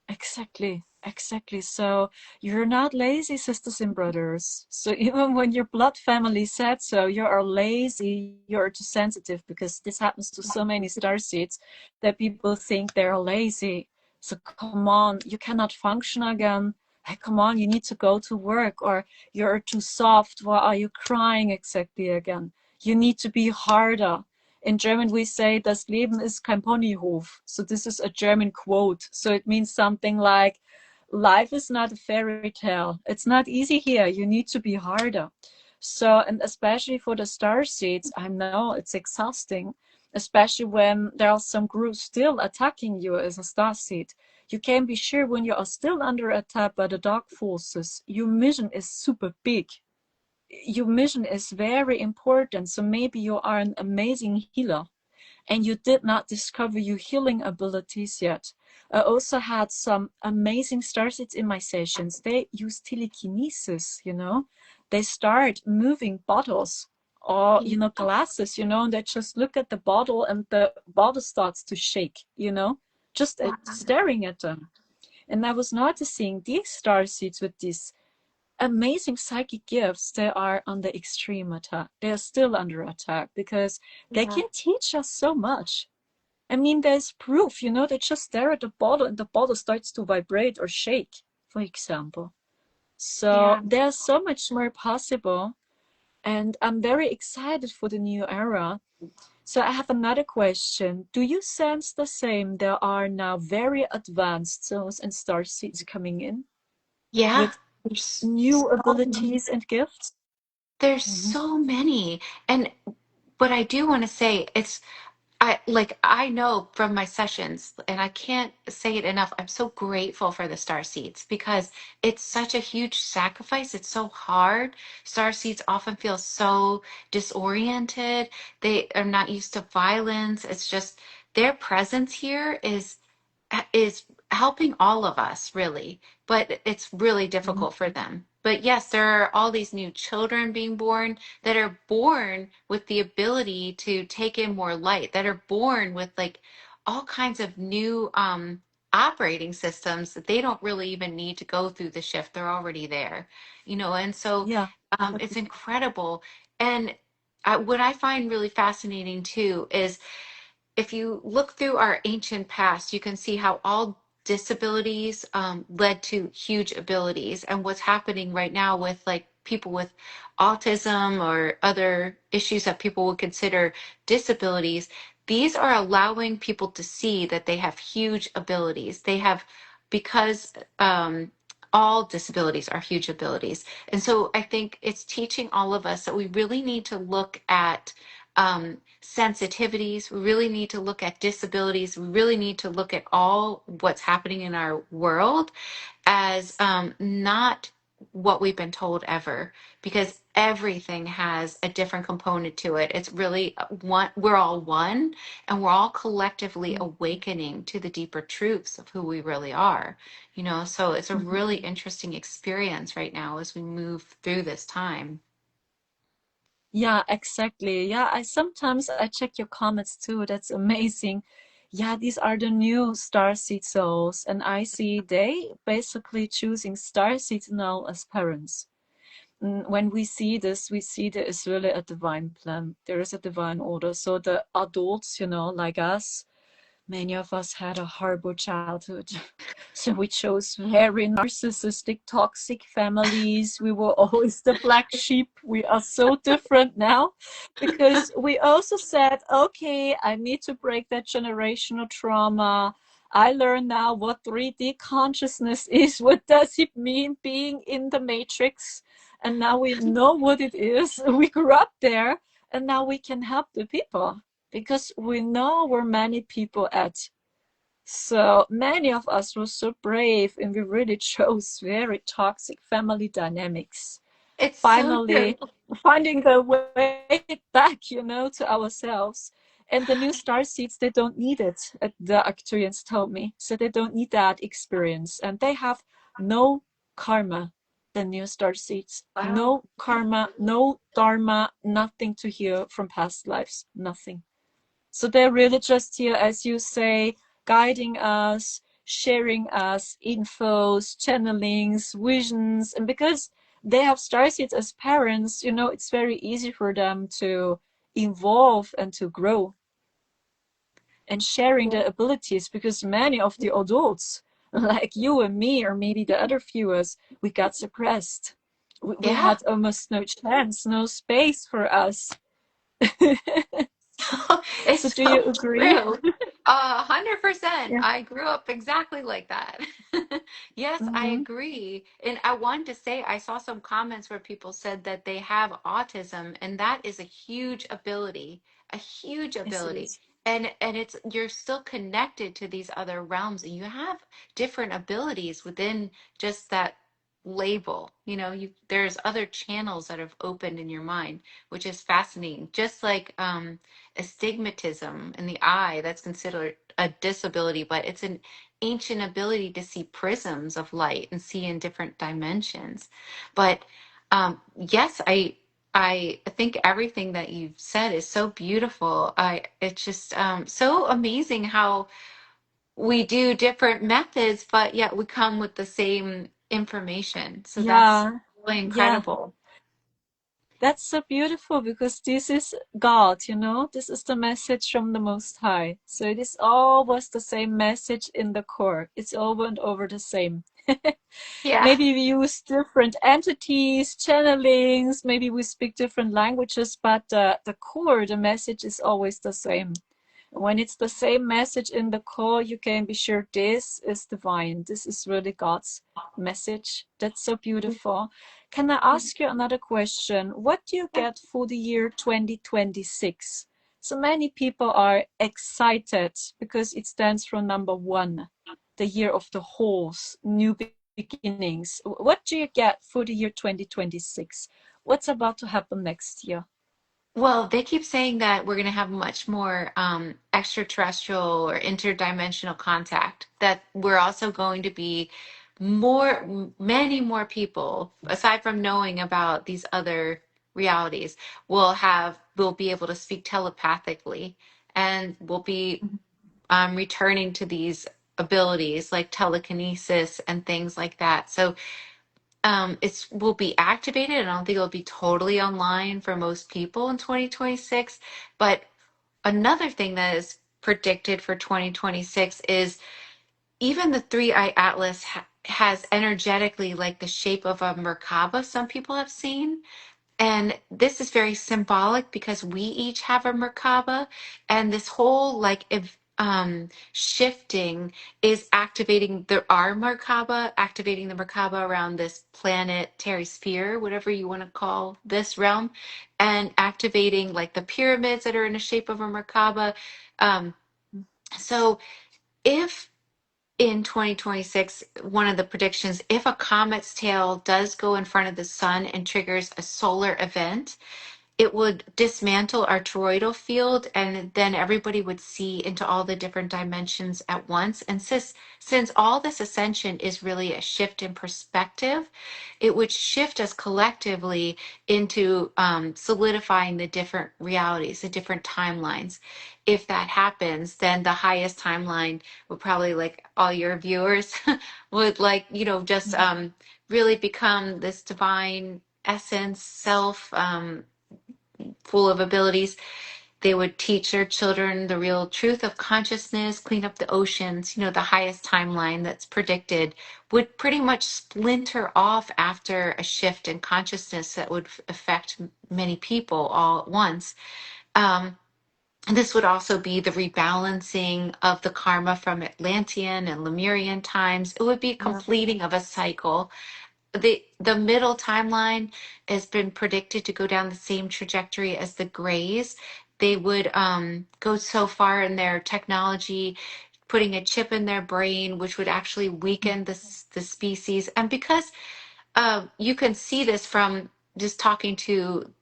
Exactly, exactly. So you're not lazy, sisters and brothers. So even when your blood family said so, you are lazy, you're too sensitive, because this happens to so many starseeds that people think they're lazy. So come on, you cannot function again. Hey, come on, you need to go to work, or you're too soft. Why are you crying exactly again? You need to be harder. In German, we say, das Leben ist kein Ponyhof. So this is a German quote. So it means something like, life is not a fairy tale. It's not easy here. You need to be harder. So, and especially for the star seeds, I know it's exhausting, especially when there are some groups still attacking you as a star seed. You can be sure when you are still under attack by the dark forces, your mission is super big. Your mission is very important. So maybe you are an amazing healer, and you did not discover your healing abilities yet. I also had some amazing starseeds in my sessions. They use telekinesis, They start moving bottles or, glasses, and they just look at the bottle and the bottle starts to shake, just Wow. staring at them. And I was noticing these starseeds with these amazing psychic gifts, they are under extreme attack. They are still under attack because they Yeah. can teach us so much. I mean, there's proof, they just stare at the bottle and the bottle starts to vibrate or shake, for example. So Yeah. there's so much more possible. And I'm very excited for the new era. So I have another question. Do you sense the same? There are now very advanced souls and star seeds coming in Yeah. with There's new so abilities and gifts? there's Mm-hmm. so many. And but I do want to say I know from my sessions, and I can't say it enough. I'm so grateful for the star seeds because it's such a huge sacrifice. It's so hard. Star seeds often feel so disoriented. They are not used to violence. It's just their presence here is helping all of us really, but it's really Mm-hmm. difficult for them. But yes, there are all these new children being born that are born with the ability to take in more light, that are born with like all kinds of new operating systems that they don't really even need to go through the shift. They're already there, and so Yeah. it's incredible. And what I find really fascinating too is if you look through our ancient past, you can see how all disabilities led to huge abilities. And what's happening right now with like people with autism or other issues that people would consider disabilities, these are allowing people to see that they have huge abilities. They have, because all disabilities are huge abilities. And so I think it's teaching all of us that we really need to look at sensitivities. We really need to look at disabilities. We really need to look at all what's happening in our world as not what we've been told ever, because everything has a different component to it. It's really one, we're all one, and we're all collectively awakening to the deeper truths of who we really are, so it's a Mm-hmm. really interesting experience right now as we move through this time. Yeah, exactly. Yeah, I check your comments too. That's amazing. Yeah, these are the new starseed souls, and I see they basically choosing starseeds now as parents. When we see this, we see there is really a divine plan. There is a divine order. So the adults, like us, many of us had a horrible childhood. So we chose very narcissistic, toxic families. We were always the black sheep. We are so different now because we also said, okay, I need to break that generational trauma. I learn now what 3D consciousness is. What does it mean being in the matrix? And now we know what it is. We grew up there, and now we can help the people because we know where many people at. So many of us were so brave and we really chose very toxic family dynamics. It's so true. Finally, finding the way back, to ourselves. And the new star seeds, they don't need it, the Arcturians told me. So they don't need that experience. And they have no karma, the new star seeds. Wow. No karma, no dharma, nothing to hear from past lives, nothing. So they're really just here, as you say, guiding us, sharing us infos, channelings, visions. And because they have starseeds as parents, it's very easy for them to evolve and to grow and sharing their abilities because many of the adults, like you and me, or maybe the other viewers, we got suppressed. We Yeah. had almost no chance, no space for us. So It's do so you agree? true. 100%. Yeah. I grew up exactly like that. Yes, I Mm-hmm. agree. And I wanted to say, I saw some comments where people said that they have autism, and that is a huge Yes, it ability. is. And it's you're still connected to these other realms, and you have different abilities within just that label. You know, there's other channels that have opened in your mind, which is fascinating. Just like astigmatism in the eye, that's considered a disability, but it's an ancient ability to see prisms of light and see in different dimensions. But yes, I think everything that you've said is so beautiful. It's just so amazing how we do different methods, but yet we come with the same information. So that's Yeah, really yeah. incredible. That's so beautiful because this is God, you know, this is the message from the Most High. So it is always the same message in the core. It's over and over the same. Yeah. Maybe we use different entities, channelings, maybe we speak different languages, but the core, the message is always the same. When it's the same message in the core, you can be sure this is divine. This is really God's message. That's so beautiful. Can I ask you another question? What do you get for the year 2026? So many people are excited because it stands for number one, the year of the horse, new beginnings. What do you get for the year 2026? What's about to happen next year? Well, they keep saying that we're going to have much more extraterrestrial or interdimensional contact, that we're also going to be many more people, aside from knowing about these other realities, will be able to speak telepathically and will be returning to these abilities like telekinesis and things like that. So it's will be activated. I don't think it'll be totally online for most people in 2026. But another thing that is predicted for 2026 is even the three-eye atlas has energetically like the shape of a Merkaba some people have seen. And this is very symbolic because we each have a Merkaba, and this whole like if shifting is activating our Merkaba, activating the Merkaba around this planetary sphere, whatever you want to call this realm, and activating like the pyramids that are in the shape of a Merkaba. Um, so if in 2026, one of the predictions, if a comet's tail does go in front of the sun and triggers a solar event, it would dismantle our toroidal field, and then everybody would see into all the different dimensions at once. And since all this ascension is really a shift in perspective, it would shift us collectively into solidifying the different realities, the different timelines. If that happens, then the highest timeline would probably, like all your viewers, would like, just really become this divine essence, self, full of abilities. They would teach their children the real truth of consciousness, clean up the oceans. The highest timeline that's predicted would pretty much splinter off after a shift in consciousness that would affect many people all at once. And this would also be the rebalancing of the karma from Atlantean and Lemurian times. It would be a Yeah, completing of a cycle. The middle timeline has been predicted to go down the same trajectory as the Greys. They would go so far in their technology, putting a chip in their brain, which would actually weaken the species. And because you can see this from just talking to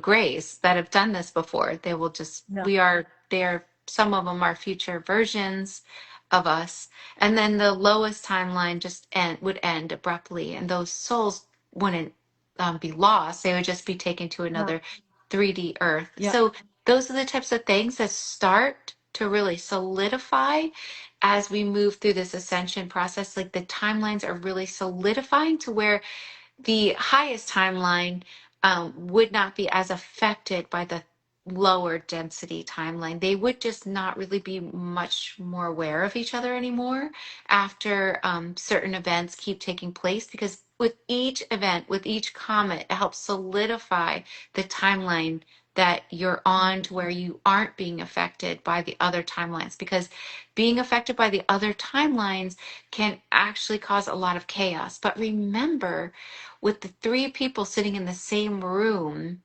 Greys that have done this before. They will just yeah, we are they're some of them are future versions of us, and then the lowest timeline just would end abruptly, and those souls wouldn't be lost. They would just be taken to yeah, another 3D Earth. yeah, So those are the types of things that start to really solidify as we move through this ascension process. Like the timelines are really solidifying to where the highest timeline would not be as affected by the lower density timeline. They would just not really be much more aware of each other anymore after certain events keep taking place, because with each event, with each comet, it helps solidify the timeline that you're on to where you aren't being affected by the other timelines, because being affected by the other timelines can actually cause a lot of chaos. But remember, with the three people sitting in the same room,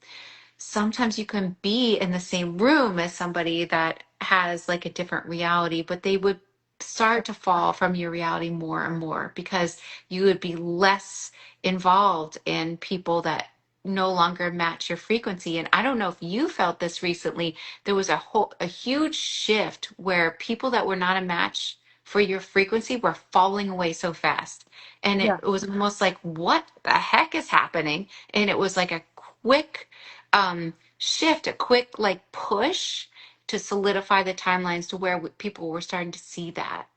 sometimes you can be in the same room as somebody that has like a different reality, but they would start to fall from your reality more and more because you would be less involved in people that no longer match your frequency. And I don't know if you felt this recently. There was a huge shift where people that were not a match for your frequency were falling away so fast. And it Yeah, was almost like, what the heck is happening? And it was like a quick shift, a quick like push to solidify the timelines to where people were starting to see that.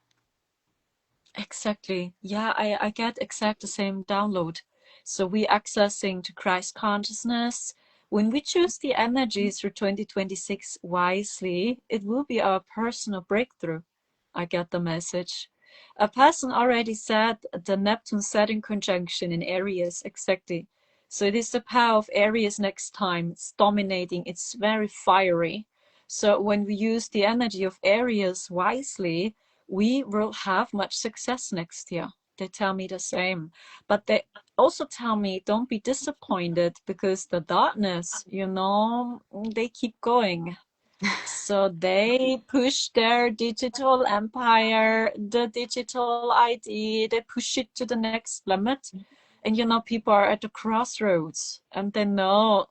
exactly. Yeah, I get exact the same download. So we accessing to Christ consciousness. When we choose the energies for 2026 wisely, it will be our personal breakthrough. I get the message. A person already said the Neptune Saturn conjunction in Aries, exactly. So it is the power of Aries next time. It's dominating, it's very fiery. So when we use the energy of Aries wisely, we will have much success next year. They tell me the same. But they also tell me don't be disappointed because the darkness, they keep going. So they push their digital empire, the digital ID, they push it to the next limit. And people are at the crossroads and they know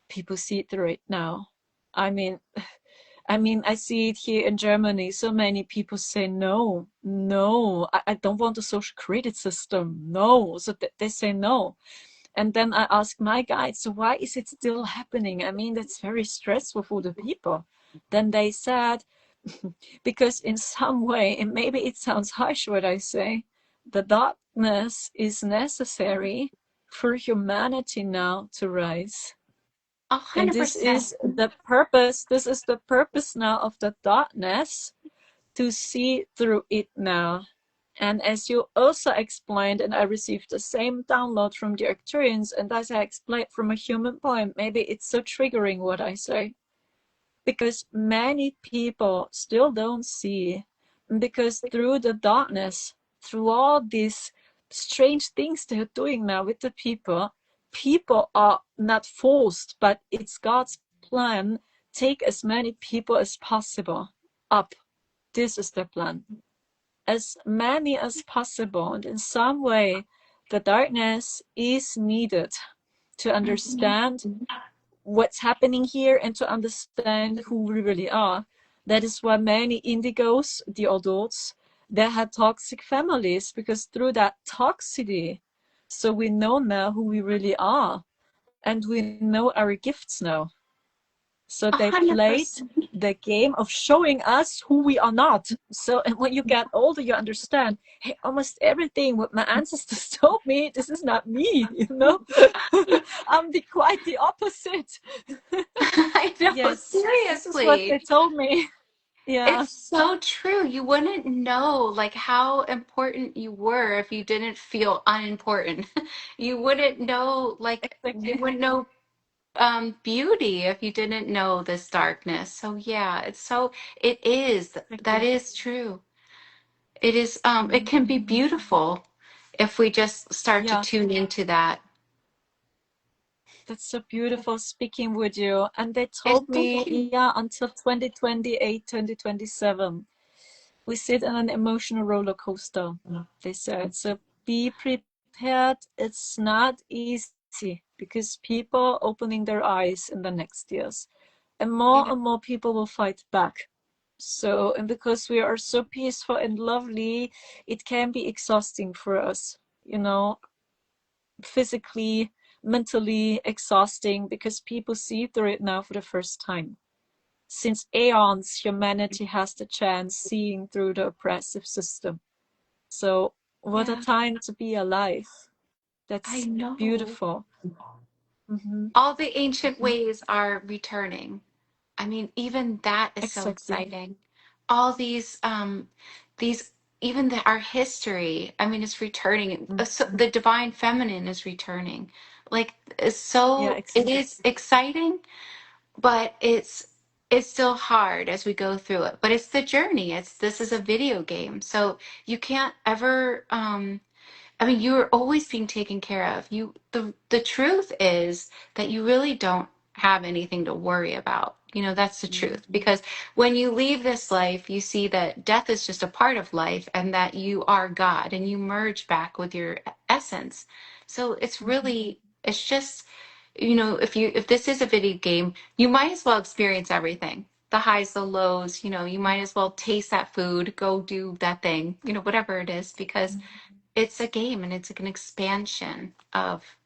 people see it right now. I mean, I see it here in Germany. So many people say, no, no, I don't want a social credit system. No. So they say no. And then I ask my guide, so why is it still happening? I mean, that's very stressful for the people. Then they said, because in some way, and maybe it sounds harsh what I say, the darkness is necessary for humanity now to rise. A And hundred this percent. is the purpose. This is the purpose now of the darkness to see through it now. And as you also explained, and I received the same download from the Arcturians, and as I explained from a human point, maybe it's so triggering what I say. Because many people still don't see, because through the darkness, through all these strange things they're doing now with the people are not forced, but it's God's plan. Take as many people as possible up. This is the plan. As many as possible. And in some way, the darkness is needed to understand what's happening here and to understand who we really are. That is why many indigos, the adults, they had toxic families because through that toxicity, so we know now who we really are and we know our gifts now. So A they hundred played percent. the game of showing us who we are not. So, and when you get older, you understand, hey, almost everything what my ancestors told me, this is not me. I'm quite the opposite. I know, Yes, this is what seriously. they told me. Yeah, It's so true. You wouldn't know like how important you were if you didn't feel unimportant. You wouldn't know like you exactly. wouldn't know beauty if you didn't know this darkness. So yeah, it is that Exactly. is true. It is it Mhm. can be beautiful if we just start to Yeah, tune into that. that's so beautiful speaking with you. And they It's told me, yeah, until 2028, 2027. We sit on an emotional roller coaster, they said. So be prepared. It's not easy because people opening their eyes in the next years. yeah. And more people will fight back. So, and because we are so peaceful and lovely, it can be exhausting for us, physically, mentally exhausting because people see through it now for the first time. Since aeons, humanity has the chance seeing through the oppressive system. So, what a Yeah. time to be alive. I That's know. beautiful. Hmm. All the ancient ways are returning. I mean, even that is so Exactly. exciting. All these, even our history, I mean, it's returning. So the divine feminine is returning. Like, Yeah, it exactly. is exciting, but it's still hard as we go through it. But it's the journey. This is a video game. So you can't ever, I mean, you're always being taken care of. The truth is that you really don't have anything to worry about. You know, that's the Mm-hmm. truth. Because when you leave this life, you see that death is just a part of life and that you are God and you merge back with your essence. So it's really, it's just, you know, if this is a video game, you might as well experience everything. The highs, the lows, you know, you might as well taste that food, go do that thing, you know, whatever it is, because it's a game and it's like an expansion of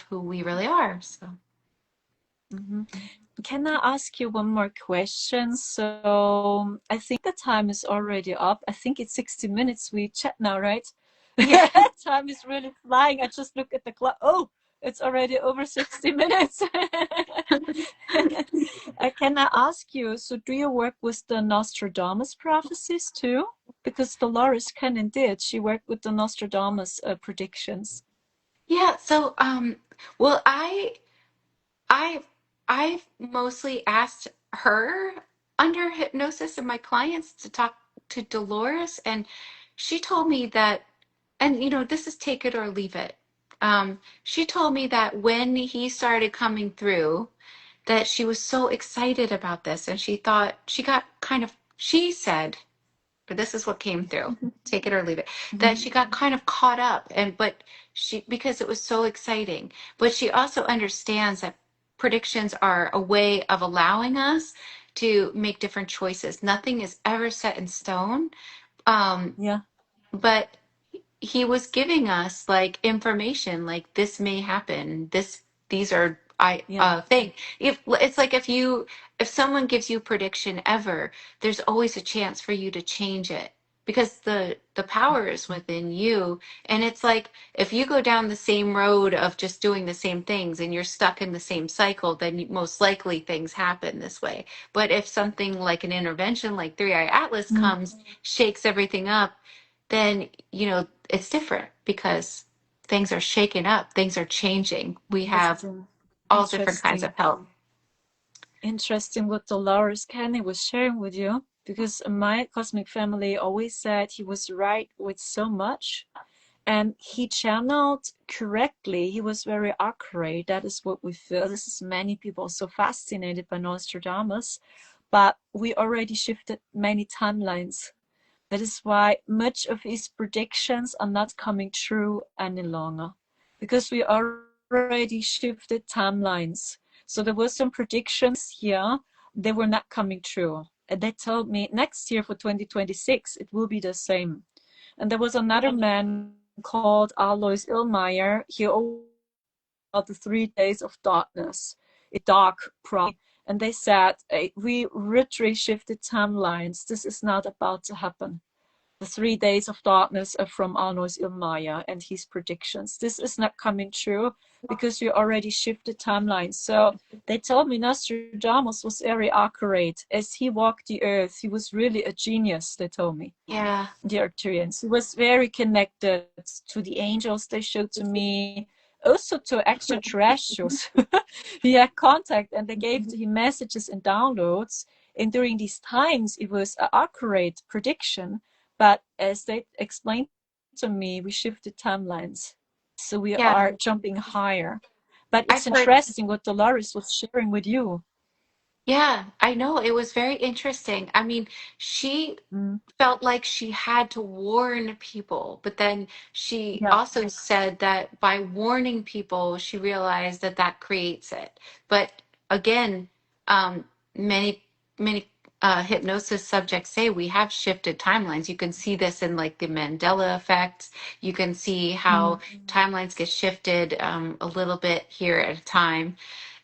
who we really are. So Mm-hmm. Can I ask you one more question? So I think the time is already up. I think it's 60 minutes we chat now, right? yeah. Time is really flying. I just look at the clock. Oh, it's already over 60 minutes. Can I ask you, so do you work with the Nostradamus prophecies too? Because Dolores Cannon did. She worked with the Nostradamus predictions. Yeah, so well I I've mostly asked her under hypnosis and my clients to talk to Dolores, and she told me that, and you know, this is take it or leave it. She told me that when he started coming through, that she was so excited about this and she thought she got kind of, she said, but this is what came through, take it or leave it, that Mhm. she got kind of caught up, and but she, because it was so exciting, but she also understands that predictions are a way of allowing us to make different choices. Nothing is ever set in stone. um Yeah, but he was giving us like information like this may happen, this, these are I yeah, thing. If it's like if someone gives you prediction ever, there's always a chance for you to change it, because the power is within you. And it's like if you go down the same road of just doing the same things and you're stuck in the same cycle, then most likely things happen this way. But if something like an intervention like Three Eye Atlas mm, comes, shakes everything up, then you know it's different because things are shaken up, things are changing. We have interesting. all different kinds Interesting. of help. Interesting what Dolores Cannon was sharing with you, because my cosmic family always said he was right with so much, and he channeled correctly. He was very accurate. That is what we feel. This is many people so fascinated by Nostradamus, but we already shifted many timelines. That is why much of his predictions are not coming true any longer, because we already shifted timelines. So there were some predictions here, they were not coming true. And they told me next year for 2026 it will be the same. And there was another man called Alois Illmeyer. He always said about the 3 days of darkness, a dark prophecy. And they said, we literally shifted timelines. This is not about to happen. The 3 days of darkness are from Alois Illmeyer and his predictions. This is not coming true because we already shifted timelines. So they told me Nostradamus was very accurate. As he walked the earth, he was really a genius, they told me. Yeah, The Arcturians. He was very connected to the angels they showed to me, also to extraterrestrials. He had contact and they gave him messages and downloads. And during these times, it was an accurate prediction. But as they explained to me, we shifted timelines. So we are yeah, jumping higher. But it's I've heard. interesting what Dolores was sharing with you. Yeah, I know. It was very interesting. I mean, she Mm, felt like she had to warn people, but then she yeah, also said that by warning people, she realized that that creates it. But again, many, many hypnosis subjects say we have shifted timelines. You can see this in like the Mandela effect. You can see how mm, timelines get shifted a little bit here at a time,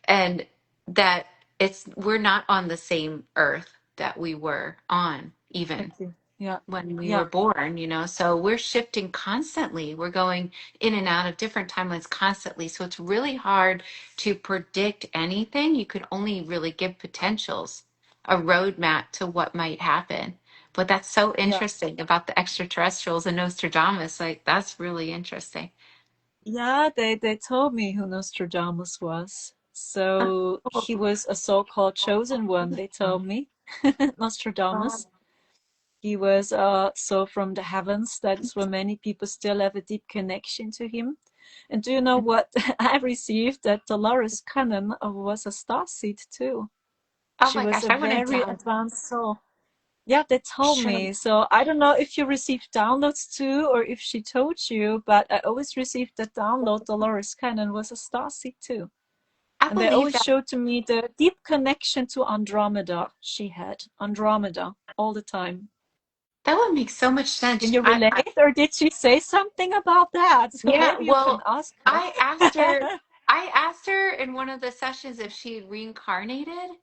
and that it's we're not on the same earth that we were on even exactly. Yeah, when we were yeah, born, you know. So we're shifting constantly, we're going in and out of different timelines constantly, so it's really hard to predict anything. You could only really give potentials, a roadmap to what might happen. But that's so yeah. interesting about the extraterrestrials and Nostradamus. Like, that's really interesting. Yeah, they told me who Nostradamus was. So he Oh, was a so-called chosen one, they told me. Nostradamus. He was so from the heavens. That is where many people still have a deep connection to him. And do you know what I received? That Dolores Cannon was a starseed too. Oh She my was gosh, a I want to very down. advanced soul. Yeah, they told Sure. me. So I don't know if you received downloads too, or if she told you, but I always received the download. Dolores Cannon was a starseed too. I And they believe always that. showed to me the deep connection to Andromeda she had. Andromeda all the time. That would make so much Can sense. you relate, or did she say something about that? So Yeah, maybe you can well, ask her. I asked her, I asked her in one of the sessions if she reincarnated,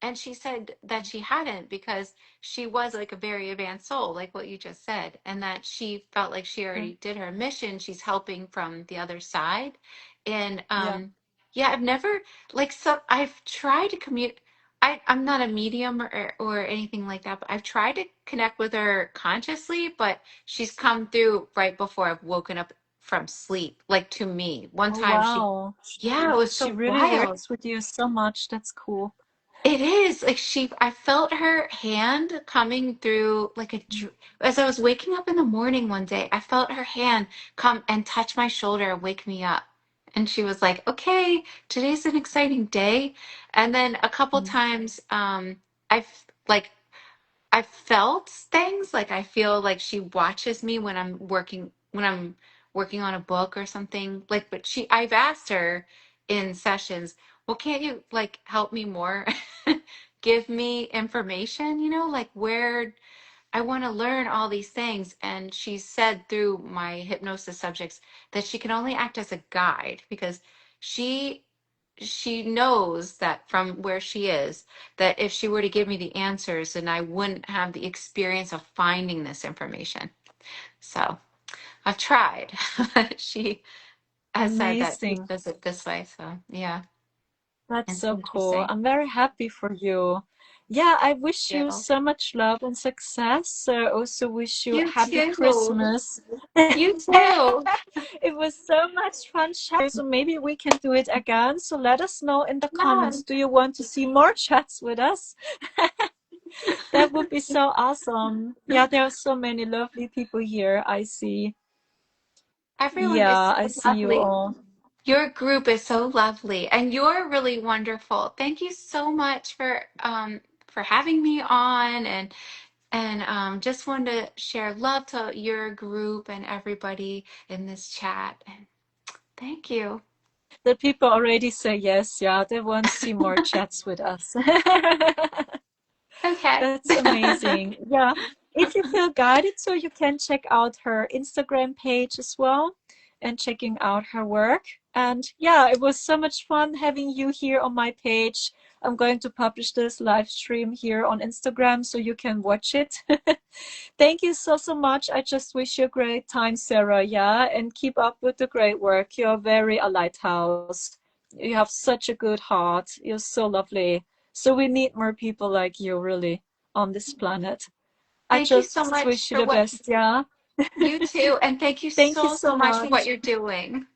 and she said that she hadn't because she was like a very advanced soul, like what you just said, and that she felt like she Yeah. already did her mission. She's helping from the other side. And Yeah. yeah, I've never like so I've tried to commute. I'm not a medium or anything like that, but I've tried to connect with her consciously, but she's come through right before I've woken up from sleep, like to me. One Oh, time she, wow. yeah, it was She so really wild. works with you so much. That's cool. It is like I felt her hand coming through like as I was waking up in the morning one day, I felt her hand come and touch my shoulder and wake me up. And she was like, okay, today's an exciting day. And then a couple Mm. times, like I felt things like I feel like she watches me when I'm working on a book or something. Like, but I've asked her in sessions, well, can't you like help me more? Give me information, like where I want to learn all these things. And she said through my hypnosis subjects that she can only act as a guide because she she knows that from where she is, that if she were to give me the answers, then I wouldn't have the experience of finding this information. So I've tried. She has said that she Amazing. does it this way. So yeah, That's it's so cool. interesting. I'm very happy for you. Yeah, I wish you Yeah. so much love and success. Also wish you You happy too. Christmas. You too. It was so much fun chatting. So maybe we can do it again. So let us know in the Yeah. comments. Do you want to see more chats with us? That would be so awesome. Yeah, there are so many lovely people here. I see. Everyone is Yeah, so I see you lovely. all. Your group is so lovely, and you're really wonderful. Thank you so much for having me on, and just wanted to share love to your group and everybody in this chat. And thank you. The people already say yes. Yeah, they want to see more chats with us. Okay. That's amazing. Yeah. If you feel guided, so you can check out her Instagram page as well and checking out her work. And yeah, it was so much fun having you here on my page. I'm going to publish this live stream here on Instagram so you can watch it. Thank you so, so much. I just wish you a great time, Sarah. Yeah. And keep up with the great work. You're very a lighthouse. You have such a good heart. You're so lovely. So we need more people like you, really, on this planet. I Thank you so just wish you much the for what best. Yeah. you too, and thank you Thank you so, so so much for what much. you're doing.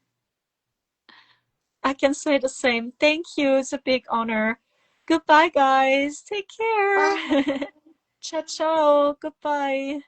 I can say the same. Thank you. It's a big honor. Goodbye, guys. Take care. Bye. Ciao, ciao. Goodbye.